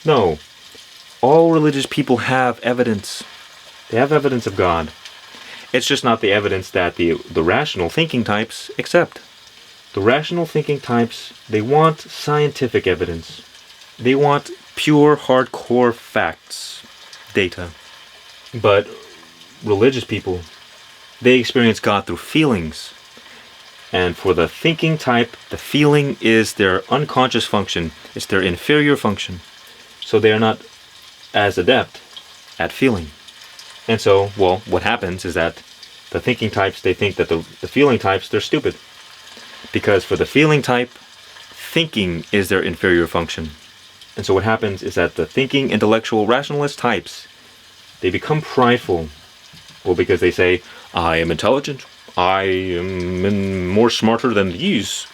Speaker 1: No. All religious people have evidence. They have evidence of God. It's just not the evidence that the rational thinking types accept. The rational thinking types, they want scientific evidence. They want pure, hardcore facts, data. But religious people, they experience God through feelings. And for the thinking type, the feeling is their unconscious function. It's their inferior function. So they are not as adept at feeling. And so, well, what happens is that the thinking types, they think that the feeling types, they're stupid. Because for the feeling type, thinking is their inferior function. And so what happens is that the thinking, intellectual, rationalist types, they become prideful. Well, because they say, I am intelligent. I am more smarter than these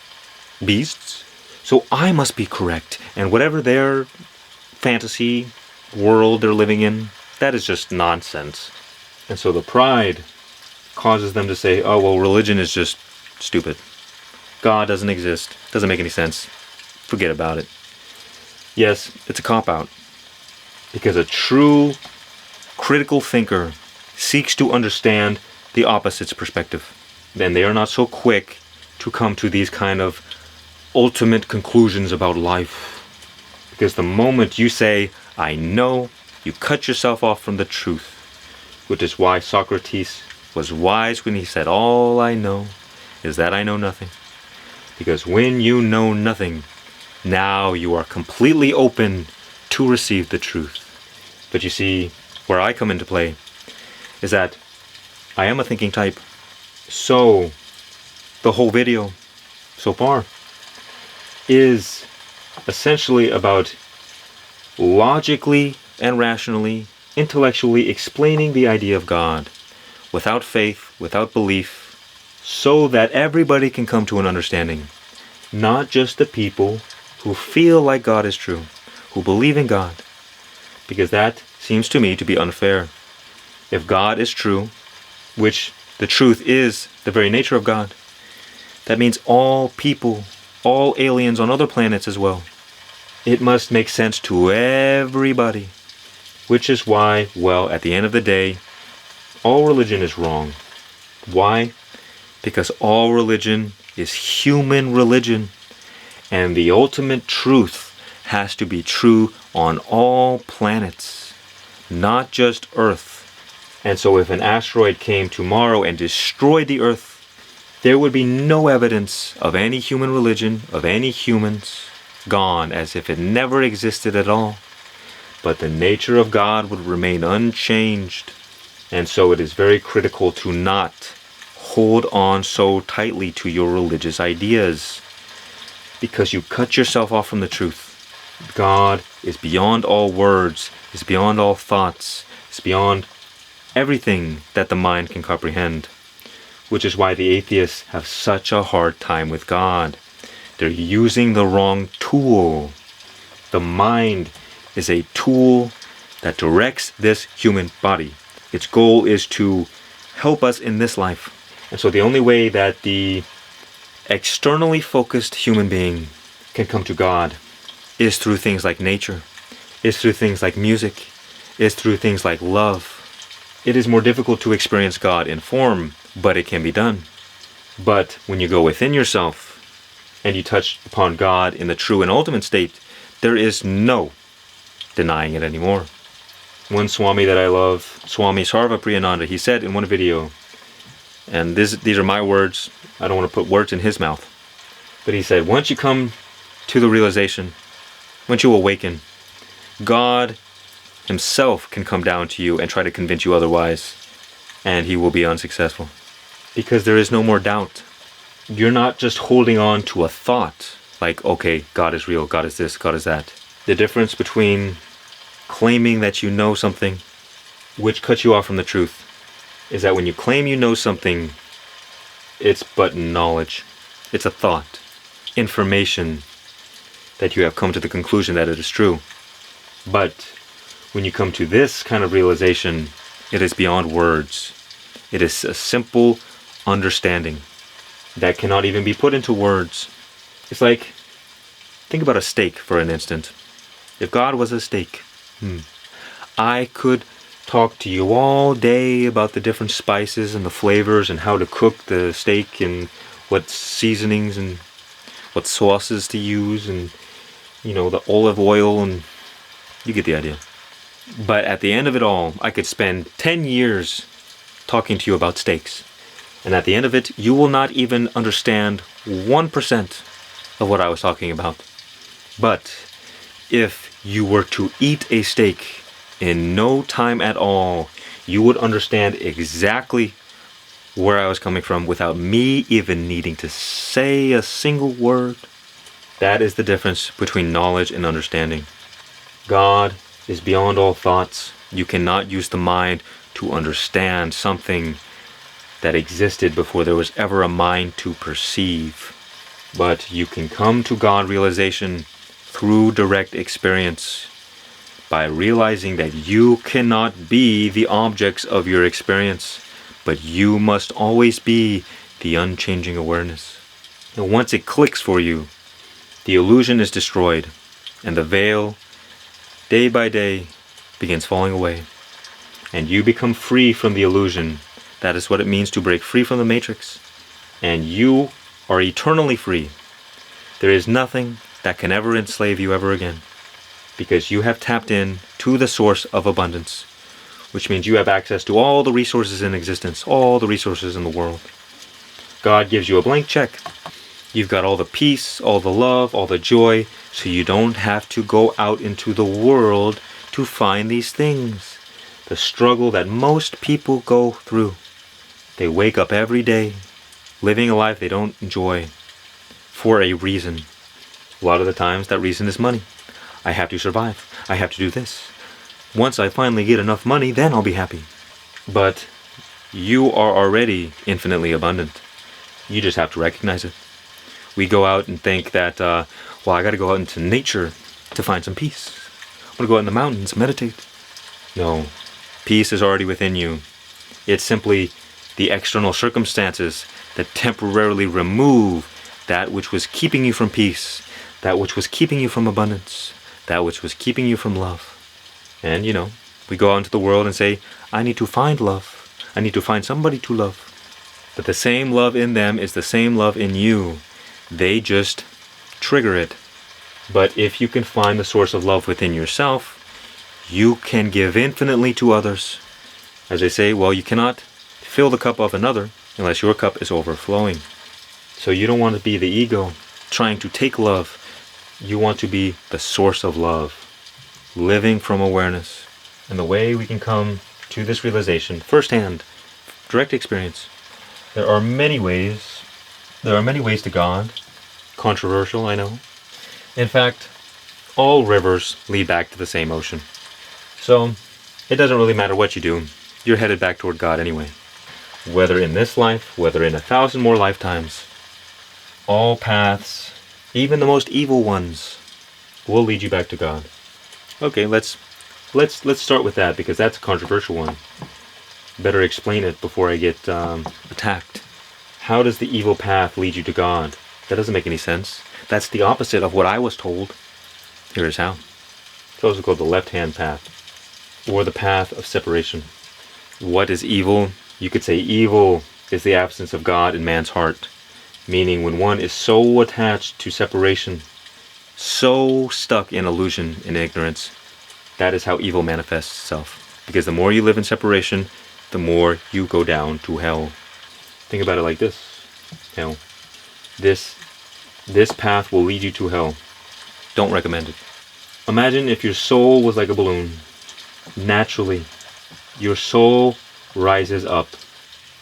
Speaker 1: beasts. So I must be correct. And whatever their fantasy world they're living in, that is just nonsense. And so the pride causes them to say, oh, well, religion is just stupid. God doesn't exist. Doesn't make any sense. Forget about it. Yes, it's a cop-out. Because a true critical thinker seeks to understand the opposite's perspective. Then they are not so quick to come to these kind of ultimate conclusions about life. Because the moment you say, I know, you cut yourself off from the truth. Which is why Socrates was wise when he said, all I know is that I know nothing. Because when you know nothing, now you are completely open to receive the truth. But you see, where I come into play is that I am a thinking type. So the whole video so far is essentially about logically and rationally, intellectually explaining the idea of God without faith, without belief, so that everybody can come to an understanding. Not just the people who feel like God is true, who believe in God. Because that seems to me to be unfair. If God is true, which the truth is the very nature of God, that means all people, all aliens on other planets as well. It must make sense to everybody. Which is why, well, at the end of the day, all religion is wrong. Why? Because all religion is human religion. And the ultimate truth has to be true on all planets, not just Earth. And so if an asteroid came tomorrow and destroyed the Earth, there would be no evidence of any human religion, of any humans, gone as if it never existed at all. But the nature of God would remain unchanged. And so it is very critical to not hold on so tightly to your religious ideas, because you cut yourself off from the truth. God is beyond all words, is beyond all thoughts, is beyond everything that the mind can comprehend. Which is why the atheists have such a hard time with God. They're using the wrong tool. The mind is a tool that directs this human body. Its goal is to help us in this life. And so the only way that the externally focused human being can come to God is through things like nature, is through things like music, is through things like love. It is more difficult to experience God in form, but it can be done. But when you go within yourself and you touch upon God in the true and ultimate state, there is no denying it anymore. One Swami that I love, Swami Sarva Priyananda, he said in one video, and these are my words, I don't want to put words in his mouth, but he said, once you come to the realization, once you awaken, God himself can come down to you and try to convince you otherwise, and he will be unsuccessful. Because there is no more doubt. You're not just holding on to a thought, like, okay, God is real, God is this, God is that. The difference between claiming that you know something, which cuts you off from the truth, is that when you claim you know something, it's but knowledge. It's a thought, information that you have come to the conclusion that it is true. But when you come to this kind of realization, it is beyond words. It is a simple understanding that cannot even be put into words. It's like, think about a steak for an instant. If God was a steak, I could talk to you all day about the different spices and the flavors and how to cook the steak and what seasonings and what sauces to use and, you know, the olive oil, and you get the idea. But at the end of it all, I could spend 10 years talking to you about steaks. And at the end of it, you will not even understand 1% of what I was talking about. But if you were to eat a steak in no time at all, you would understand exactly where I was coming from without me even needing to say a single word. That is the difference between knowledge and understanding. God is beyond all thoughts. You cannot use the mind to understand something that existed before there was ever a mind to perceive. But you can come to God realization through direct experience by realizing that you cannot be the objects of your experience, but you must always be the unchanging awareness. And once it clicks for you, the illusion is destroyed, and the veil, day by day, begins falling away. And you become free from the illusion. That is what it means to break free from the matrix. And you are eternally free. There is nothing that can ever enslave you ever again, because you have tapped in to the source of abundance, which means you have access to all the resources in existence, all the resources in the world. God gives you a blank check. You've got all the peace, all the love, all the joy, so you don't have to go out into the world to find these things. The struggle that most people go through. They wake up every day, living a life they don't enjoy, for a reason. A lot of the times that reason is money. I have to survive. I have to do this. Once I finally get enough money, then I'll be happy. But you are already infinitely abundant. You just have to recognize it. We go out and think that, well, I got to go out into nature to find some peace. I'm going to go out in the mountains, meditate. No, peace is already within you. It's simply the external circumstances that temporarily remove that which was keeping you from peace, that which was keeping you from abundance, that which was keeping you from love. And, we go out into the world and say, I need to find love. I need to find somebody to love. But the same love in them is the same love in you. They just trigger it. But if you can find the source of love within yourself, you can give infinitely to others. As they say, well, you cannot fill the cup of another unless your cup is overflowing. So you don't want to be the ego trying to take love. You want to be the source of love, living from awareness. And the way we can come to this realization, firsthand, direct experience, there are many ways. There are many ways to God. Controversial, I know. In fact, all rivers lead back to the same ocean. So, it doesn't really matter what you do. You're headed back toward God anyway. Whether in this life, whether in 1,000 more lifetimes, all paths, even the most evil ones, will lead you back to God. Okay, let's start with that, because that's a controversial one. Better explain it before I get attacked. How does the evil path lead you to God? That doesn't make any sense. That's the opposite of what I was told. Here is how. It's also called the left-hand path, or the path of separation. What is evil? You could say evil is the absence of God in man's heart. Meaning when one is so attached to separation, so stuck in illusion and ignorance, that is how evil manifests itself. Because the more you live in separation, the more you go down to hell. Think about it like this. Hell. This path will lead you to hell. Don't recommend it. Imagine if your soul was like a balloon. Naturally, your soul rises up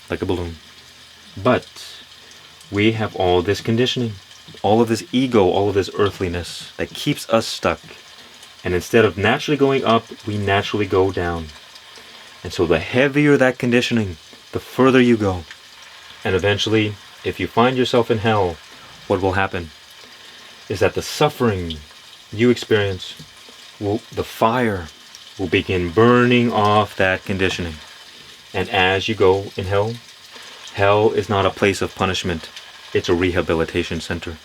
Speaker 1: like a balloon. But we have all this conditioning, all of this ego, all of this earthliness that keeps us stuck. And instead of naturally going up, we naturally go down. And so the heavier that conditioning, the further you go. And eventually, if you find yourself in hell, what will happen is that the suffering you experience, the fire will begin burning off that conditioning. And as you go in hell, hell is not a place of punishment. It's a rehabilitation center.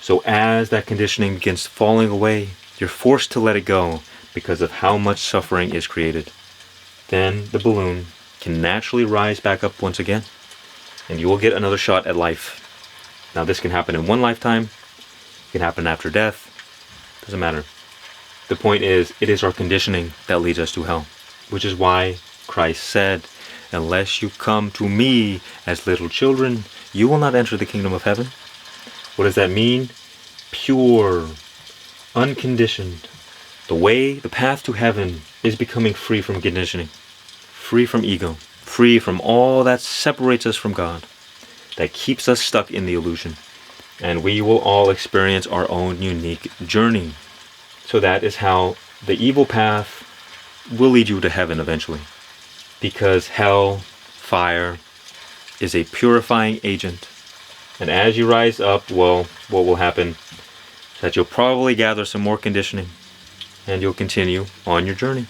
Speaker 1: So as that conditioning begins falling away, you're forced to let it go because of how much suffering is created. Then the balloon can naturally rise back up once again, and you will get another shot at life. Now this can happen in one lifetime, it can happen after death, doesn't matter. The point is, it is our conditioning that leads us to hell, which is why Christ said, unless you come to me as little children, you will not enter the kingdom of heaven. What does that mean? Pure, unconditioned. The path to heaven is becoming free from conditioning, free from ego, free from all that separates us from God, that keeps us stuck in the illusion. And we will all experience our own unique journey. So that is how the evil path will lead you to heaven eventually. Because hell, fire, is a purifying agent. And as you rise up, well, what will happen is that you'll probably gather some more conditioning, and you'll continue on your journey.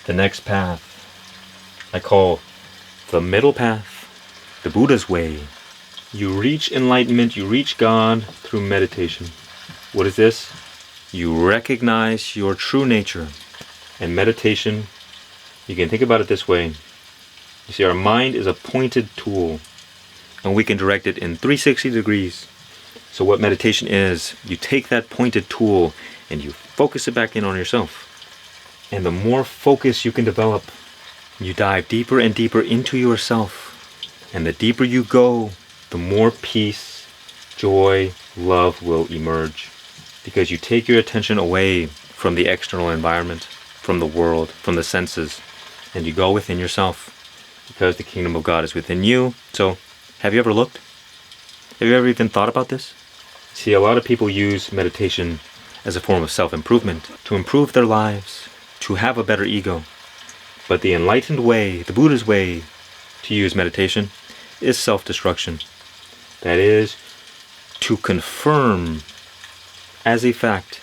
Speaker 1: The next path I call the middle path, the Buddha's way. You reach enlightenment, you reach God through meditation. What is this? You recognize your true nature. And meditation, you can think about it this way. You see, our mind is a pointed tool, and we can direct it in 360 degrees. So what meditation is, you take that pointed tool and you focus it back in on yourself. And the more focus you can develop, You dive deeper and deeper into yourself. And the deeper you go, the more peace, joy, love will emerge. Because you take your attention away from the external environment, from the world, from the senses, and you go within yourself. Because the kingdom of God is within you. So, have you ever looked? Have you ever even thought about this? See, a lot of people use meditation as a form of self-improvement, to improve their lives, to have a better ego. But the enlightened way, the Buddha's way to use meditation is self-destruction. That is, to confirm as a fact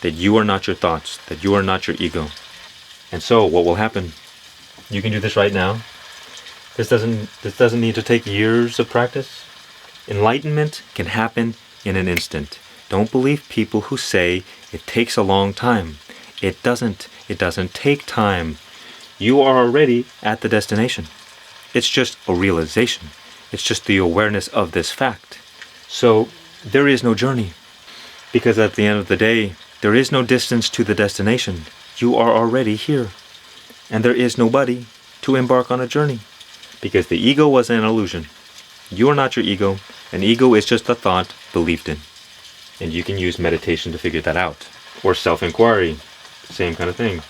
Speaker 1: that you are not your thoughts, that you are not your ego. And so what will happen? You can do this right now. This doesn't need to take years of practice. Enlightenment can happen in an instant. Don't believe people who say it takes a long time. It doesn't. It doesn't take time. You are already at the destination. It's just a realization. It's just the awareness of this fact. So there is no journey. Because at the end of the day, there is no distance to the destination. You are already here. And there is nobody to embark on a journey. Because the ego was an illusion. You are not your ego. An ego is just a thought believed in. And you can use meditation to figure that out. Or self-inquiry. Same kind of thing.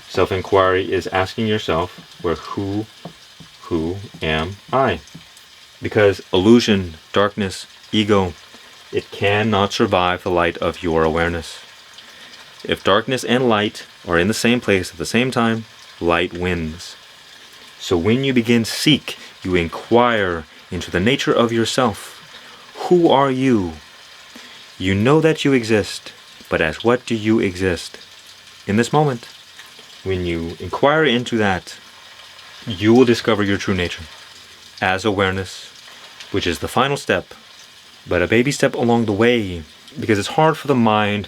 Speaker 1: Self-inquiry is asking yourself, who am I? Because illusion, darkness, ego, it cannot survive the light of your awareness. If darkness and light are in the same place at the same time, light wins. So when you begin to seek, you inquire into the nature of yourself. Who are you? You know that you exist, but as what do you exist? In this moment, when you inquire into that, you will discover your true nature as awareness, which is the final step, but a baby step along the way, because it's hard for the mind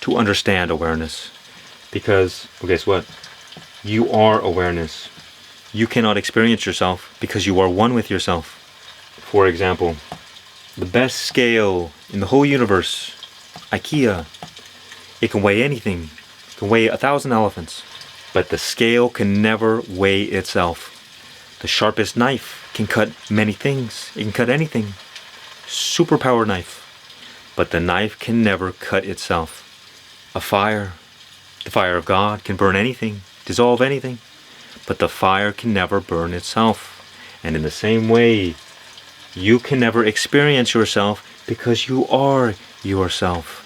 Speaker 1: to understand awareness. Because, well, guess what? You are awareness. You cannot experience yourself because you are one with yourself. For example, the best scale in the whole universe, IKEA, it can weigh anything. It can weigh 1,000 elephants. But the scale can never weigh itself. The sharpest knife can cut many things. It can cut anything. Superpower knife. But the knife can never cut itself. A fire, the fire of God, can burn anything, dissolve anything. But the fire can never burn itself. And in the same way, you can never experience yourself because you are yourself.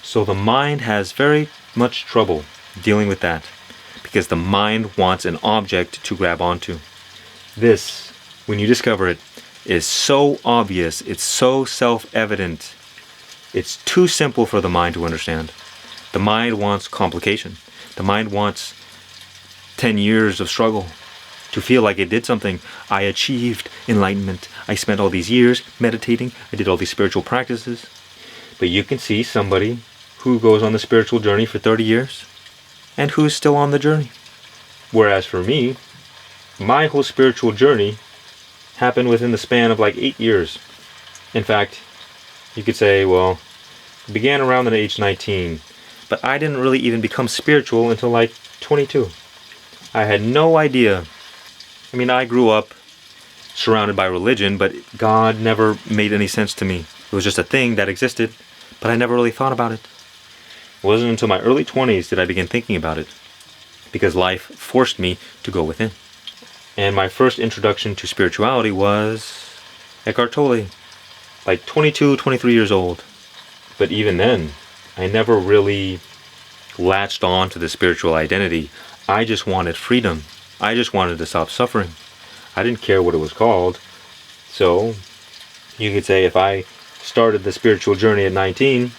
Speaker 1: So the mind has very much trouble dealing with that. Because the mind wants an object to grab onto. This, when you discover it, is so obvious, it's so self-evident. It's too simple for the mind to understand. The mind wants complication. The mind wants 10 years of struggle to feel like it did something. I achieved enlightenment. I spent all these years meditating. I did all these spiritual practices. But you can see somebody who goes on the spiritual journey for 30 years. And who's still on the journey. Whereas for me, my whole spiritual journey happened within the span of like 8 years. In fact, you could say, well, it began around the age 19, but I didn't really even become spiritual until like 22. I had no idea. I mean, I grew up surrounded by religion, but God never made any sense to me. It was just a thing that existed, but I never really thought about it. It wasn't until my early 20s did I begin thinking about it, because life forced me to go within. And my first introduction to spirituality was Eckhart Tolle, like 22, 23 years old. But even then, I never really latched on to the spiritual identity. I just wanted freedom. I just wanted to stop suffering. I didn't care what it was called. So, you could say if I started the spiritual journey at 19,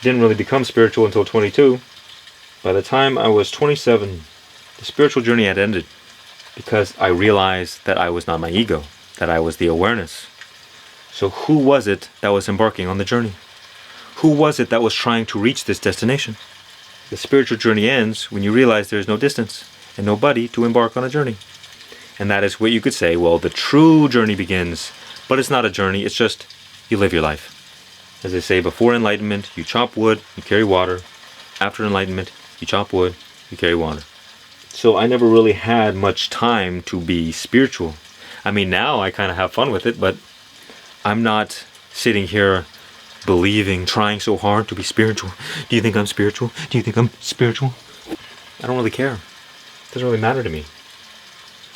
Speaker 1: didn't really become spiritual until 22. By the time I was 27, the spiritual journey had ended because I realized that I was not my ego, that I was the awareness. So who was it that was embarking on the journey? Who was it that was trying to reach this destination? The spiritual journey ends when you realize there is no distance and nobody to embark on a journey. And that is what you could say, well, the true journey begins, but it's not a journey, it's just you live your life. As they say, before enlightenment, you chop wood, you carry water. After enlightenment, you chop wood, you carry water. So I never really had much time to be spiritual. I mean, now I kind of have fun with it, but I'm not sitting here believing, trying so hard to be spiritual. Do you think I'm spiritual? Do you think I'm spiritual? I don't really care. It doesn't really matter to me.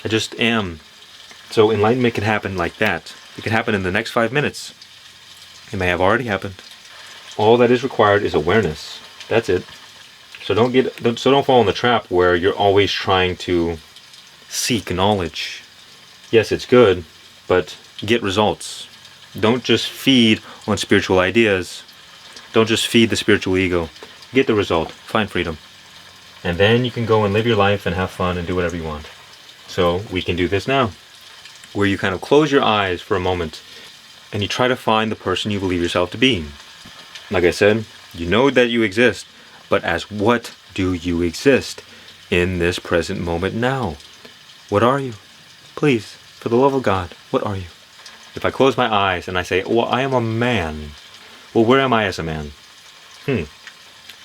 Speaker 1: I just am. So enlightenment can happen like that. It can happen in the next 5 minutes. It may have already happened. All that is required is awareness. That's it. So don't fall in the trap where you're always trying to seek knowledge. Yes, it's good, but get results. Don't just feed on spiritual ideas. Don't just feed the spiritual ego. Get the result. Find freedom. And then you can go and live your life and have fun and do whatever you want. So we can do this now, where you kind of close your eyes for a moment and you try to find the person you believe yourself to be. Like I said, you know that you exist, but as what do you exist in this present moment now? What are you? Please, for the love of God, what are you? If I close my eyes and I say, well, I am a man. Well, where am I as a man?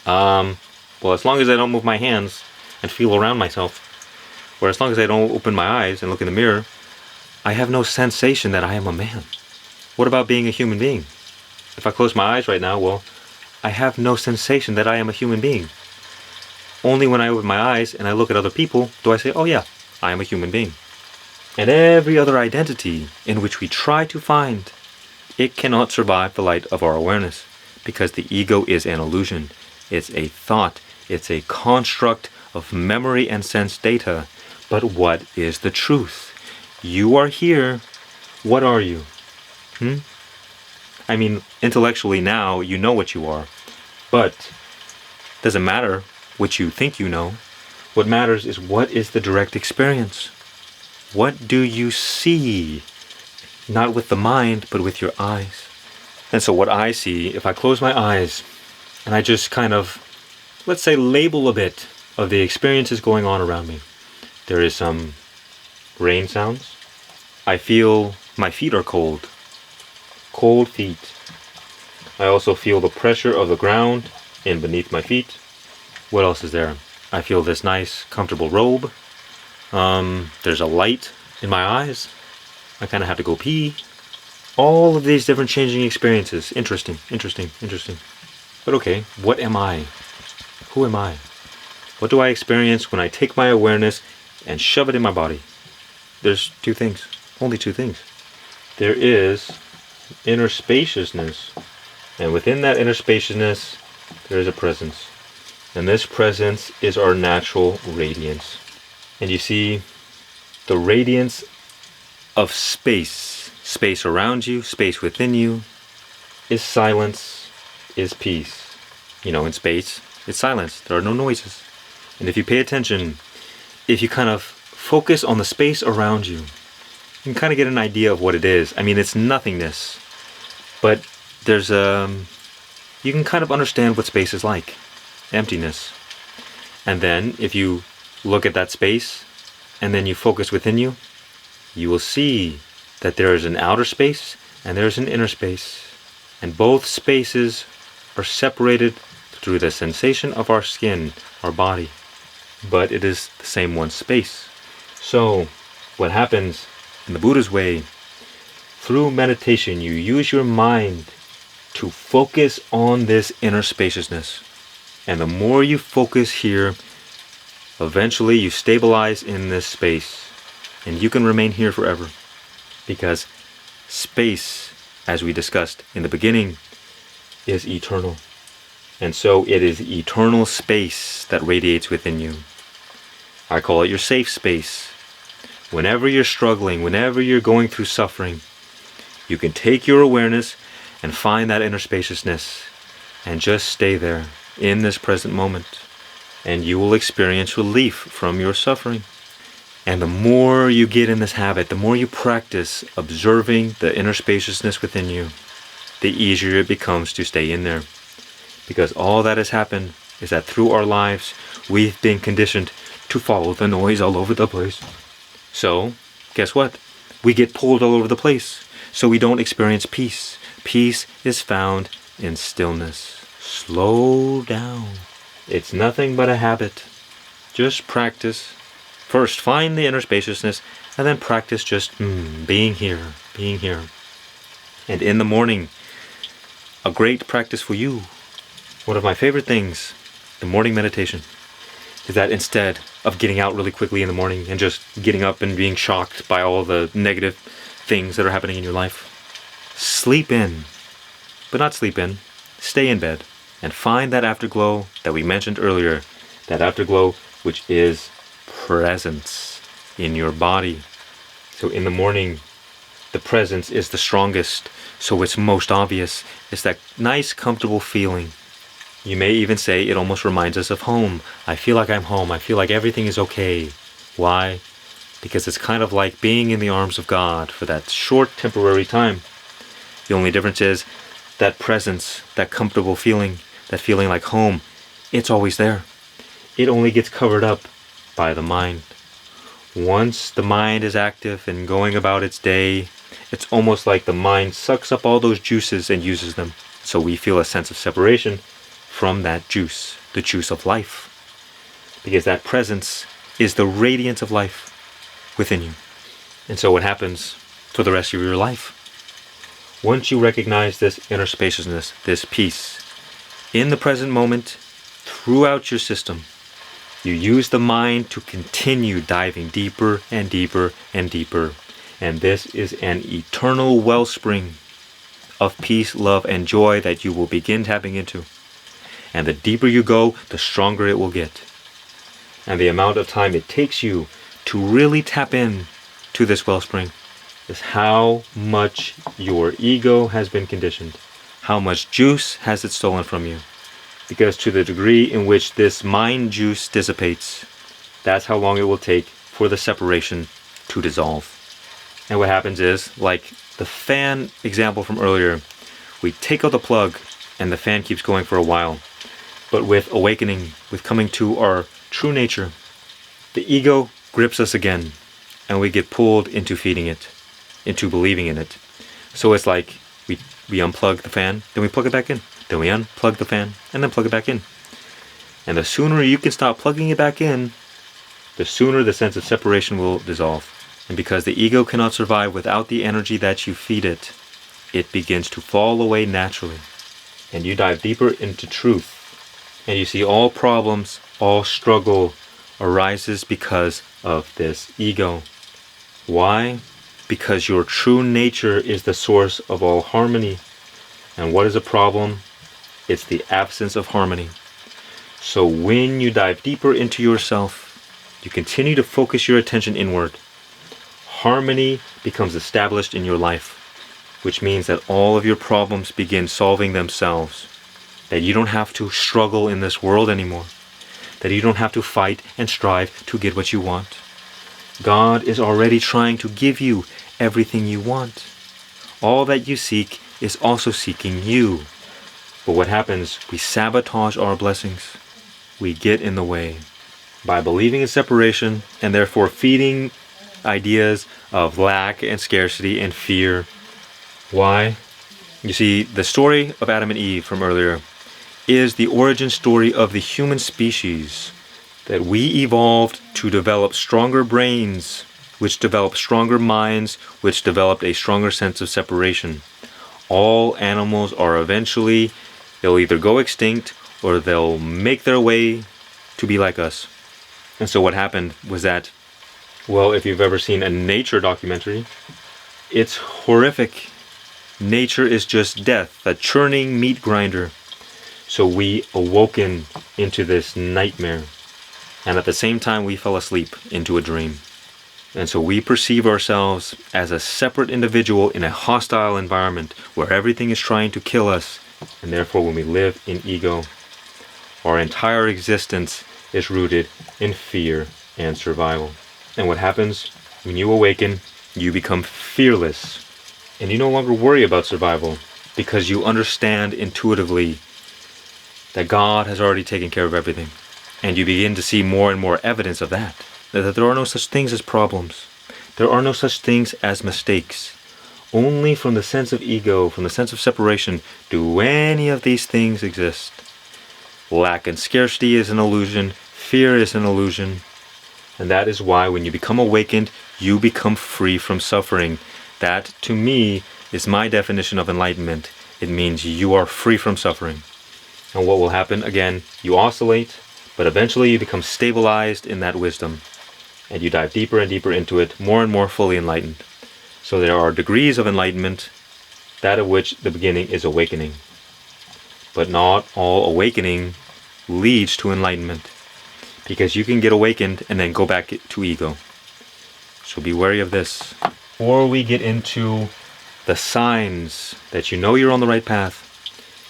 Speaker 1: Well, as long as I don't move my hands and feel around myself, or as long as I don't open my eyes and look in the mirror, I have no sensation that I am a man. What about being a human being? If I close my eyes right now, well, I have no sensation that I am a human being. Only when I open my eyes and I look at other people do I say, oh yeah, I am a human being. And every other identity in which we try to find, it cannot survive the light of our awareness, because the ego is an illusion. It's a thought. It's a construct of memory and sense data. But what is the truth? You are here. What are you? I mean, intellectually now, you know what you are. But it doesn't matter what you think you know. What matters is, what is the direct experience? What do you see? Not with the mind, but with your eyes. And so what I see, if I close my eyes and I just kind of, let's say, label a bit of the experiences going on around me. There is some rain sounds. I feel my feet are cold. Cold feet. I also feel the pressure of the ground in beneath my feet. What else is there? I feel this nice, comfortable robe. There's a light in my eyes. I kind of have to go pee. All of these different changing experiences. Interesting. But okay, what am I? Who am I? What do I experience when I take my awareness and shove it in my body? There's two things. Only two things. There is inner spaciousness. And within that inner spaciousness, there is a presence. And this presence is our natural radiance. And you see, the radiance of space, space around you, space within you, is silence, is peace. You know, in space, it's silence. There are no noises. And if you pay attention, if you kind of focus on the space around you, you can kind of get an idea of what it is. I mean, it's nothingness. But there's you can kind of understand what space is like. Emptiness. And then if you look at that space and then you focus within you, you will see that there is an outer space and there's an inner space. And both spaces are separated through the sensation of our skin, our body. But it is the same one space. So what happens in the Buddha's way, through meditation, you use your mind to focus on this inner spaciousness. And the more you focus here, eventually you stabilize in this space. And you can remain here forever. Because space, as we discussed in the beginning, is eternal. And so it is eternal space that radiates within you. I call it your safe space. Whenever you're struggling, whenever you're going through suffering, you can take your awareness and find that inner spaciousness and just stay there in this present moment. And you will experience relief from your suffering. And the more you get in this habit, the more you practice observing the inner spaciousness within you, the easier it becomes to stay in there. Because all that has happened is that through our lives, we've been conditioned to follow the noise all over the place. So, guess what? We get pulled all over the place. So we don't experience peace. Peace is found in stillness. Slow down. It's nothing but a habit. Just practice First, find the inner spaciousness, and then practice just being here, being here. And in the morning, a great practice for you, one of my favorite things, the morning meditation, is that instead of getting out really quickly in the morning and just getting up and being shocked by all the negative things that are happening in your life, sleep in, but not sleep in, stay in bed, and find that afterglow that we mentioned earlier, that afterglow which is presence in your body. So in the morning, the presence is the strongest, so it's most obvious. It's that nice, comfortable feeling. You may even say it almost reminds us of home. I feel like I'm home. I feel like everything is okay. Why? Because it's kind of like being in the arms of God for that short, temporary time. The only difference is that presence, that comfortable feeling, that feeling like home, it's always there. It only gets covered up by the mind. Once the mind is active and going about its day, it's almost like the mind sucks up all those juices and uses them. So we feel a sense of separation from that juice, the juice of life. Because that presence is the radiance of life within you. And so what happens for the rest of your life? Once you recognize this inner spaciousness, this peace, in the present moment, throughout your system, you use the mind to continue diving deeper and deeper and deeper. And this is an eternal wellspring of peace, love, and joy that you will begin tapping into. And the deeper you go, the stronger it will get. And the amount of time it takes you to really tap in to this wellspring is how much your ego has been conditioned. How much juice has it stolen from you? Because to the degree in which this mind juice dissipates, that's how long it will take for the separation to dissolve. And what happens is, like the fan example from earlier, we take out the plug and the fan keeps going for a while. But with awakening, with coming to our true nature, the ego grips us again and we get pulled into feeding it, into believing in it. So it's like we unplug the fan, then we plug it back in. Then we unplug the fan and then plug it back in. And the sooner you can stop plugging it back in, the sooner the sense of separation will dissolve. And because the ego cannot survive without the energy that you feed it, it begins to fall away naturally. And you dive deeper into truth. And you see all problems, all struggle arises because of this ego. Why? Because your true nature is the source of all harmony. And what is a problem? It's the absence of harmony. So when you dive deeper into yourself, you continue to focus your attention inward. Harmony becomes established in your life, which means that all of your problems begin solving themselves. That you don't have to struggle in this world anymore. That you don't have to fight and strive to get what you want. God is already trying to give you everything you want. All that you seek is also seeking you. But what happens? We sabotage our blessings. We get in the way by believing in separation and therefore feeding ideas of lack and scarcity and fear. Why? You see, the story of Adam and Eve from earlier is the origin story of the human species, that we evolved to develop stronger brains, which developed stronger minds, which developed a stronger sense of separation. All animals are eventually, they'll either go extinct or they'll make their way to be like us. And so what happened was that, well, if you've ever seen a nature documentary, it's horrific. Nature is just death, a churning meat grinder. So we awoken into this nightmare. And at the same time, we fell asleep into a dream. And so we perceive ourselves as a separate individual in a hostile environment where everything is trying to kill us. And therefore, when we live in ego, our entire existence is rooted in fear and survival. And what happens when you awaken, you become fearless. And you no longer worry about survival because you understand intuitively that God has already taken care of everything. And you begin to see more and more evidence of that. That there are no such things as problems. There are no such things as mistakes. Only from the sense of ego, from the sense of separation, do any of these things exist. Lack and scarcity is an illusion. Fear is an illusion. And that is why when you become awakened, you become free from suffering. That, to me, is my definition of enlightenment. It means you are free from suffering. And what will happen? Again, you oscillate, but eventually you become stabilized in that wisdom. And you dive deeper and deeper into it, more and more fully enlightened. So there are degrees of enlightenment, that of which the beginning is awakening. But not all awakening leads to enlightenment, because you can get awakened and then go back to ego. So be wary of this. Before we get into the signs that you know you're on the right path,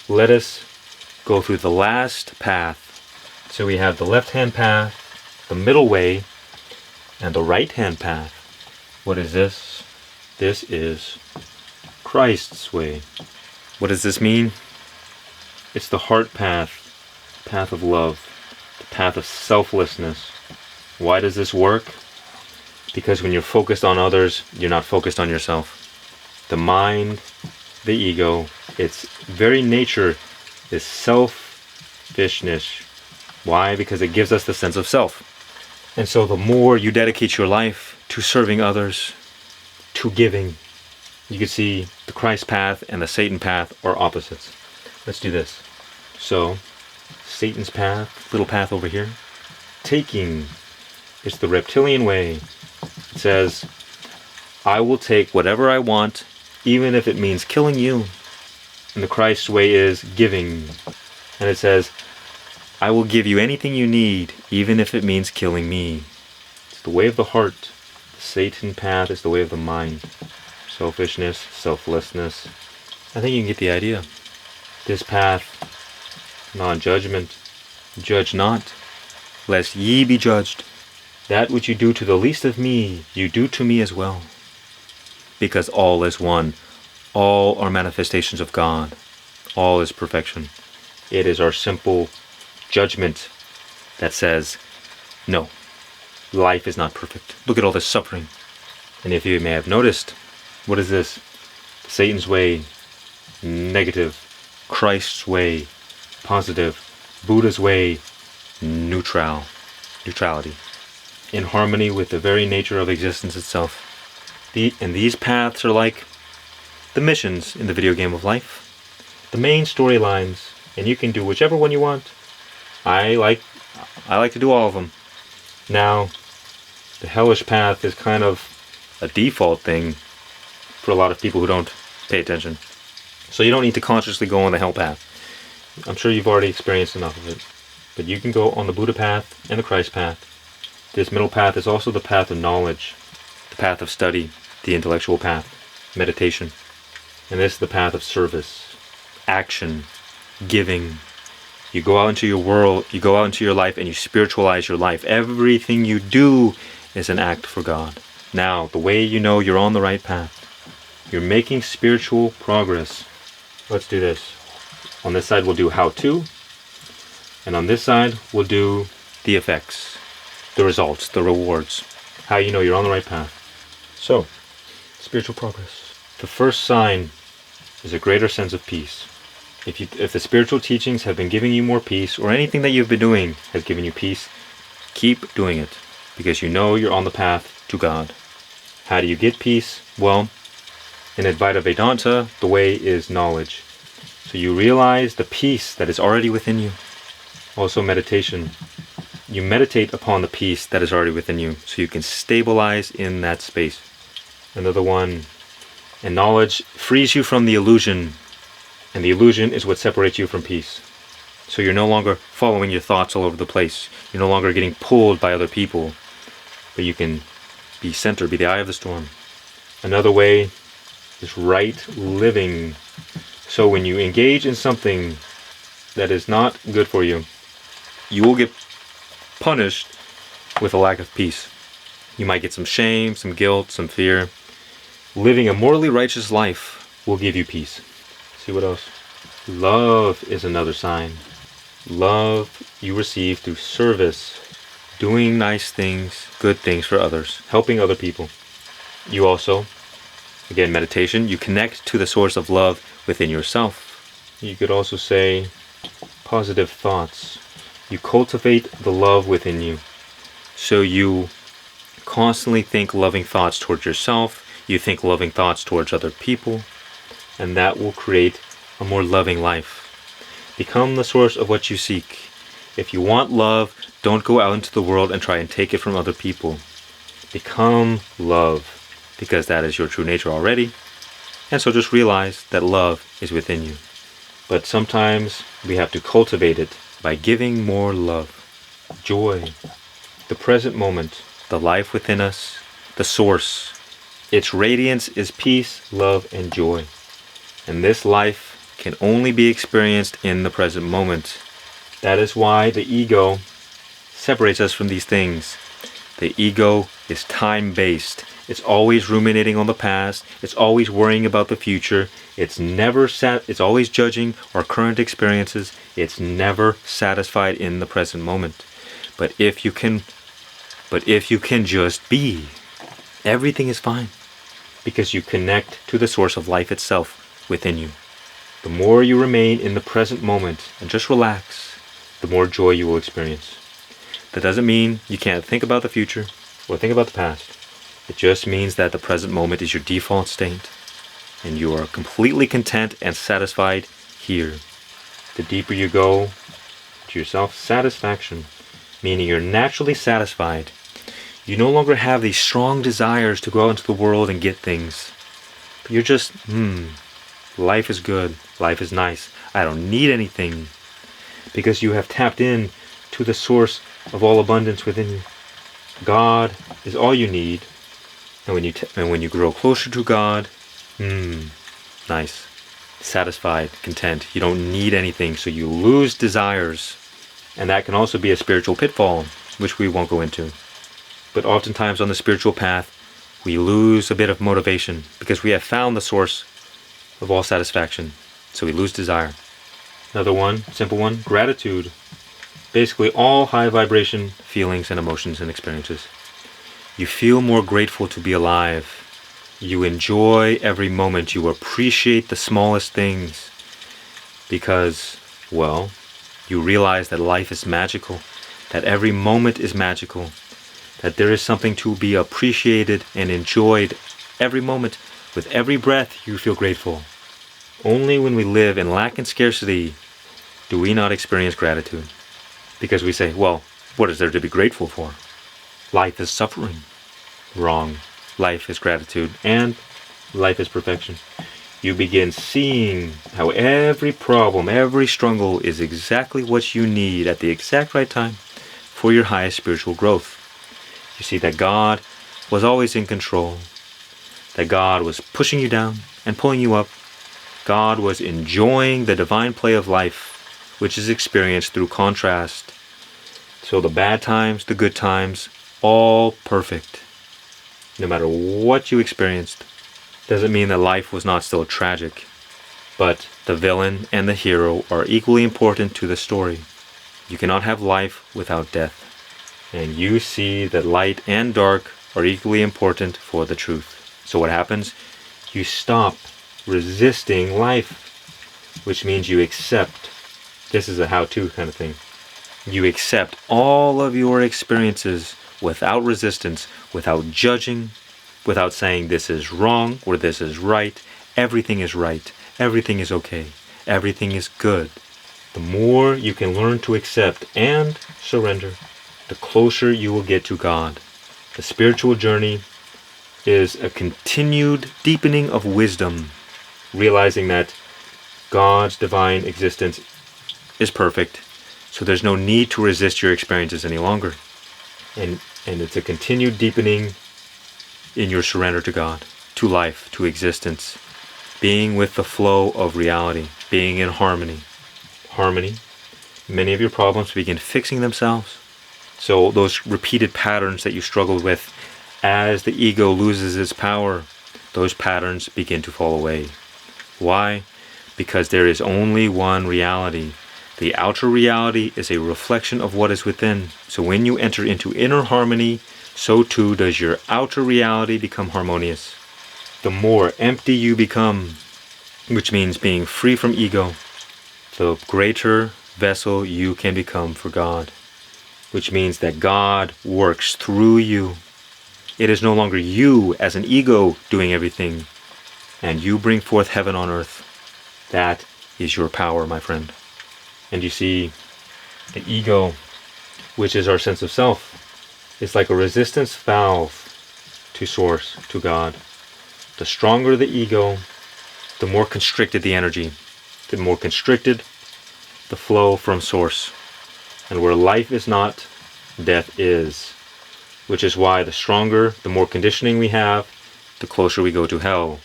Speaker 1: let us go through the last path. So we have the left-hand path, the middle way, and the right-hand path. What is this? This is Christ's way. What does this mean? It's the heart path, path of love, the path of selflessness. Why does this work? Because when you're focused on others, you're not focused on yourself. The mind, the ego, its very nature is selfishness. Why? Because it gives us the sense of self. And so the more you dedicate your life to serving others, to giving, you can see the Christ path and the Satan path are opposites. Let's do this. So, Satan's path, little path over here. Taking is the reptilian way. It says, I will take whatever I want, even if it means killing you. And the Christ way is giving. And it says, I will give you anything you need, even if it means killing me. It's the way of the heart. The Satan path is the way of the mind. Selfishness, selflessness. I think you can get the idea. This path, non-judgment. Judge not, lest ye be judged. That which you do to the least of me, you do to me as well. Because all is one. All are manifestations of God. All is perfection. It is our simple judgment that says, no, life is not perfect. Look at all this suffering. And if you may have noticed, what is this? Satan's way, negative. Christ's way, positive. Buddha's way, neutrality. In harmony with the very nature of existence itself. And these paths are like the missions in the video game of life. The main storylines, and you can do whichever one you want. I like to do all of them. Now, the hellish path is kind of a default thing for a lot of people who don't pay attention. So you don't need to consciously go on the hell path. I'm sure you've already experienced enough of it. But you can go on the Buddha path and the Christ path. This middle path is also the path of knowledge, the path of study, the intellectual path, meditation. And this is the path of service, action, giving. You go out into your world, you go out into your life and you spiritualize your life. Everything you do is an act for God. Now, the way you know you're on the right path, you're making spiritual progress. Let's do this. On this side we'll do how to, and on this side we'll do the effects, the results, the rewards, how you know you're on the right path. So, spiritual progress. The first sign is a greater sense of peace. If the spiritual teachings have been giving you more peace, or anything that you've been doing has given you peace, keep doing it, because you know you're on the path to God. How do you get peace? Well, in Advaita Vedanta, the way is knowledge. So you realize the peace that is already within you. Also meditation. You meditate upon the peace that is already within you, so you can stabilize in that space. Another one, and knowledge frees you from the illusion, and the illusion is what separates you from peace. So you're no longer following your thoughts all over the place. You're no longer getting pulled by other people, but you can be center, be the eye of the storm. Another way is right living. So when you engage in something that is not good for you, you will get punished with a lack of peace. You might get some shame, some guilt, some fear. Living a morally righteous life will give you peace. See what else? Love is another sign. Love you receive through service, doing nice things, good things for others, helping other people. You also, again, meditation, you connect to the source of love within yourself. You could also say positive thoughts. You cultivate the love within you. So you constantly think loving thoughts towards yourself, you think loving thoughts towards other people, and that will create a more loving life. Become the source of what you seek. If you want love, don't go out into the world and try and take it from other people. Become love, because that is your true nature already. And so just realize that love is within you. But sometimes we have to cultivate it by giving more love. Joy, the present moment, the life within us, the source. Its radiance is peace, love, and joy. And this life can only be experienced in the present moment. That is why the ego separates us from these things. The ego is time-based. It's always ruminating on the past. It's always worrying about the future. It's always judging our current experiences. It's never satisfied in the present moment. But if you can just be, everything is fine, because you connect to the source of life itself within you. The more you remain in the present moment and just relax, the more joy you will experience. That doesn't mean you can't think about the future or think about the past. It just means that the present moment is your default state, and you are completely content and satisfied here. The deeper you go to your self-satisfaction, meaning you're naturally satisfied, you no longer have these strong desires to go out into the world and get things. But you're just, life is good, life is nice, I don't need anything. Because you have tapped in to the source of all abundance within you. God is all you need. And when you grow closer to God, nice, satisfied, content. You don't need anything, so you lose desires. And that can also be a spiritual pitfall, which we won't go into. But oftentimes on the spiritual path, we lose a bit of motivation because we have found the source of all satisfaction. So we lose desire. Another one, simple one, gratitude. Basically all high vibration feelings and emotions and experiences. You feel more grateful to be alive. You enjoy every moment. You appreciate the smallest things because, well, you realize that life is magical, that every moment is magical, that there is something to be appreciated and enjoyed every moment. With every breath, you feel grateful. Only when we live in lack and scarcity do we not experience gratitude. Because we say, well, what is there to be grateful for? Life is suffering. Wrong. Life is gratitude, and life is perfection. You begin seeing how every problem, every struggle is exactly what you need at the exact right time for your highest spiritual growth. You see that God was always in control, that God was pushing you down and pulling you up. God was enjoying the divine play of life, which is experienced through contrast. So the bad times, the good times, all perfect. No matter what you experienced, doesn't mean that life was not still tragic. But the villain and the hero are equally important to the story. You cannot have life without death. And you see that light and dark are equally important for the truth. So what happens? You stop resisting life, which means you accept. This is a how-to kind of thing. You accept all of your experiences without resistance, without judging, without saying this is wrong or this is right. Everything is right. Everything is okay. Everything is good. The more you can learn to accept and surrender, the closer you will get to God. The spiritual journey is a continued deepening of wisdom, realizing that God's divine existence is perfect, so there's no need to resist your experiences any longer. And it's a continued deepening in your surrender to God, to life, to existence, being with the flow of reality, being in harmony. Harmony. Many of your problems begin fixing themselves. So those repeated patterns that you struggled with, as the ego loses its power, those patterns begin to fall away. Why? Because there is only one reality. The outer reality is a reflection of what is within. So when you enter into inner harmony, so too does your outer reality become harmonious. The more empty you become, which means being free from ego, the greater vessel you can become for God. Which means that God works through you. It is no longer you as an ego doing everything, and you bring forth heaven on earth. That is your power, my friend. And you see, the ego, which is our sense of self, is like a resistance valve to Source, to God. The stronger the ego, the more constricted the energy, the more constricted the flow from Source. And where life is not, death is. Which is why the stronger, the more conditioning we have, the closer we go to hell.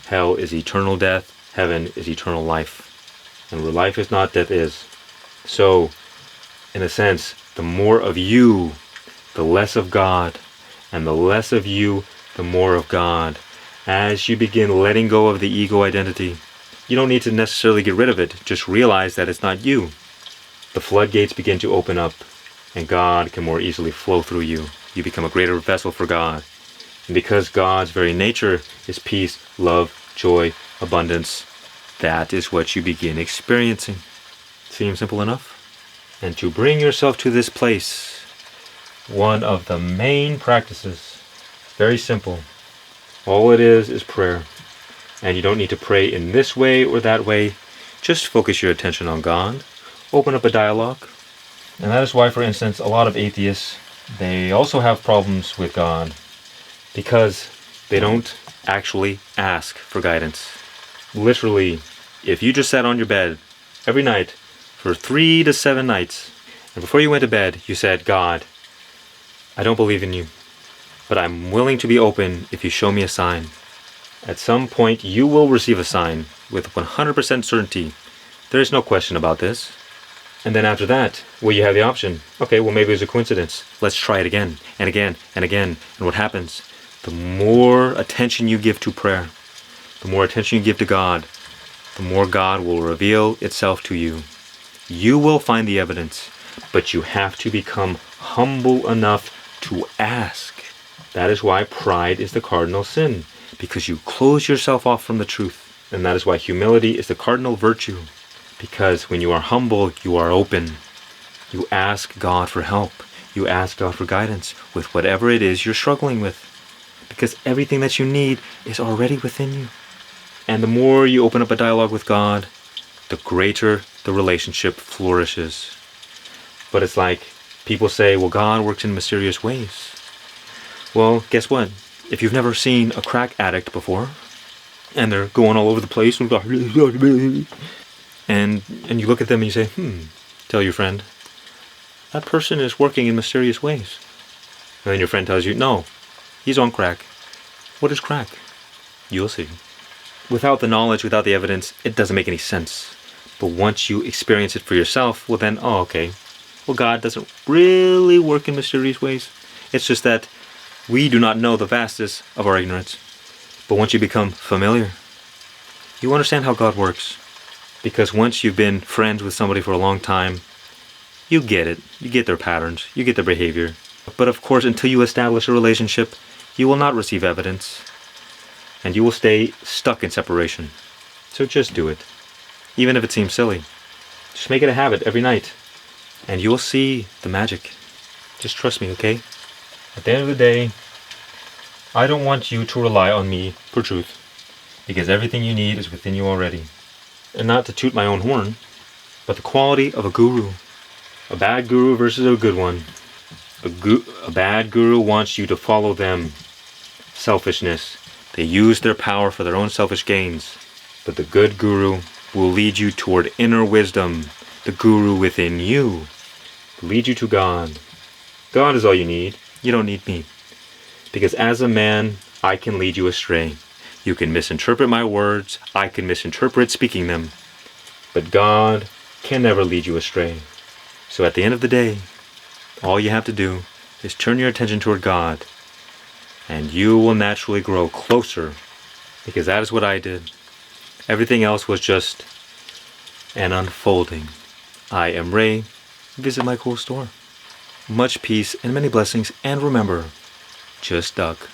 Speaker 1: Hell is eternal death, heaven is eternal life. And where life is not, death is. So, in a sense, the more of you, the less of God. And the less of you, the more of God. As you begin letting go of the ego identity, you don't need to necessarily get rid of it. Just realize that it's not you. The floodgates begin to open up, and God can more easily flow through you. You become a greater vessel for God. And because God's very nature is peace, love, joy, abundance, that is what you begin experiencing. Seems simple enough? And to bring yourself to this place, one of the main practices, very simple. All it is prayer. And you don't need to pray in this way or that way. Just focus your attention on God. Open up a dialogue. And that is why, for instance, a lot of atheists, they also have problems with God because they don't actually ask for guidance. Literally, if you just sat on your bed every night for 3 to 7 nights, and before you went to bed, you said, God, I don't believe in you, but I'm willing to be open if you show me a sign. At some point, you will receive a sign with 100% certainty. There is no question about this. And then after that, well, you have the option. Okay, well, maybe it's a coincidence. Let's try it again and again and again. And what happens? The more attention you give to prayer, the more attention you give to God, the more God will reveal itself to you. You will find the evidence, but you have to become humble enough to ask. That is why pride is the cardinal sin, because you close yourself off from the truth. And that is why humility is the cardinal virtue. Because when you are humble, you are open. You ask God for help. You ask God for guidance with whatever it is you're struggling with. Because everything that you need is already within you. And the more you open up a dialogue with God, the greater the relationship flourishes. But it's like people say, well, God works in mysterious ways. Well, guess what? If you've never seen a crack addict before, and they're going all over the place, and you look at them and you say, tell your friend, that person is working in mysterious ways. And then your friend tells you, no, he's on crack. What is crack? You'll see. Without the knowledge, without the evidence, it doesn't make any sense. But once you experience it for yourself, well then, oh, okay. Well, God doesn't really work in mysterious ways. It's just that we do not know the vastness of our ignorance. But once you become familiar, you understand how God works. Because once you've been friends with somebody for a long time, you get it. You get their patterns. You get their behavior. But of course, until you establish a relationship, you will not receive evidence. And you will stay stuck in separation. So just do it. Even if it seems silly. Just make it a habit every night. And you will see the magic. Just trust me, okay? At the end of the day, I don't want you to rely on me for truth. Because everything you need is within you already. And not to toot my own horn, but the quality of a guru. A bad guru versus a good one. A bad guru wants you to follow them. Selfishness. They use their power for their own selfish gains. But the good guru will lead you toward inner wisdom. The guru within you. Lead you to God. God is all you need. You don't need me. Because as a man, I can lead you astray. You can misinterpret my words. I can misinterpret speaking them. But God can never lead you astray. So at the end of the day, all you have to do is turn your attention toward God. And you will naturally grow closer. Because that is what I did. Everything else was just an unfolding. I am Ray. Visit my cool store. Much peace and many blessings. And remember, just duck.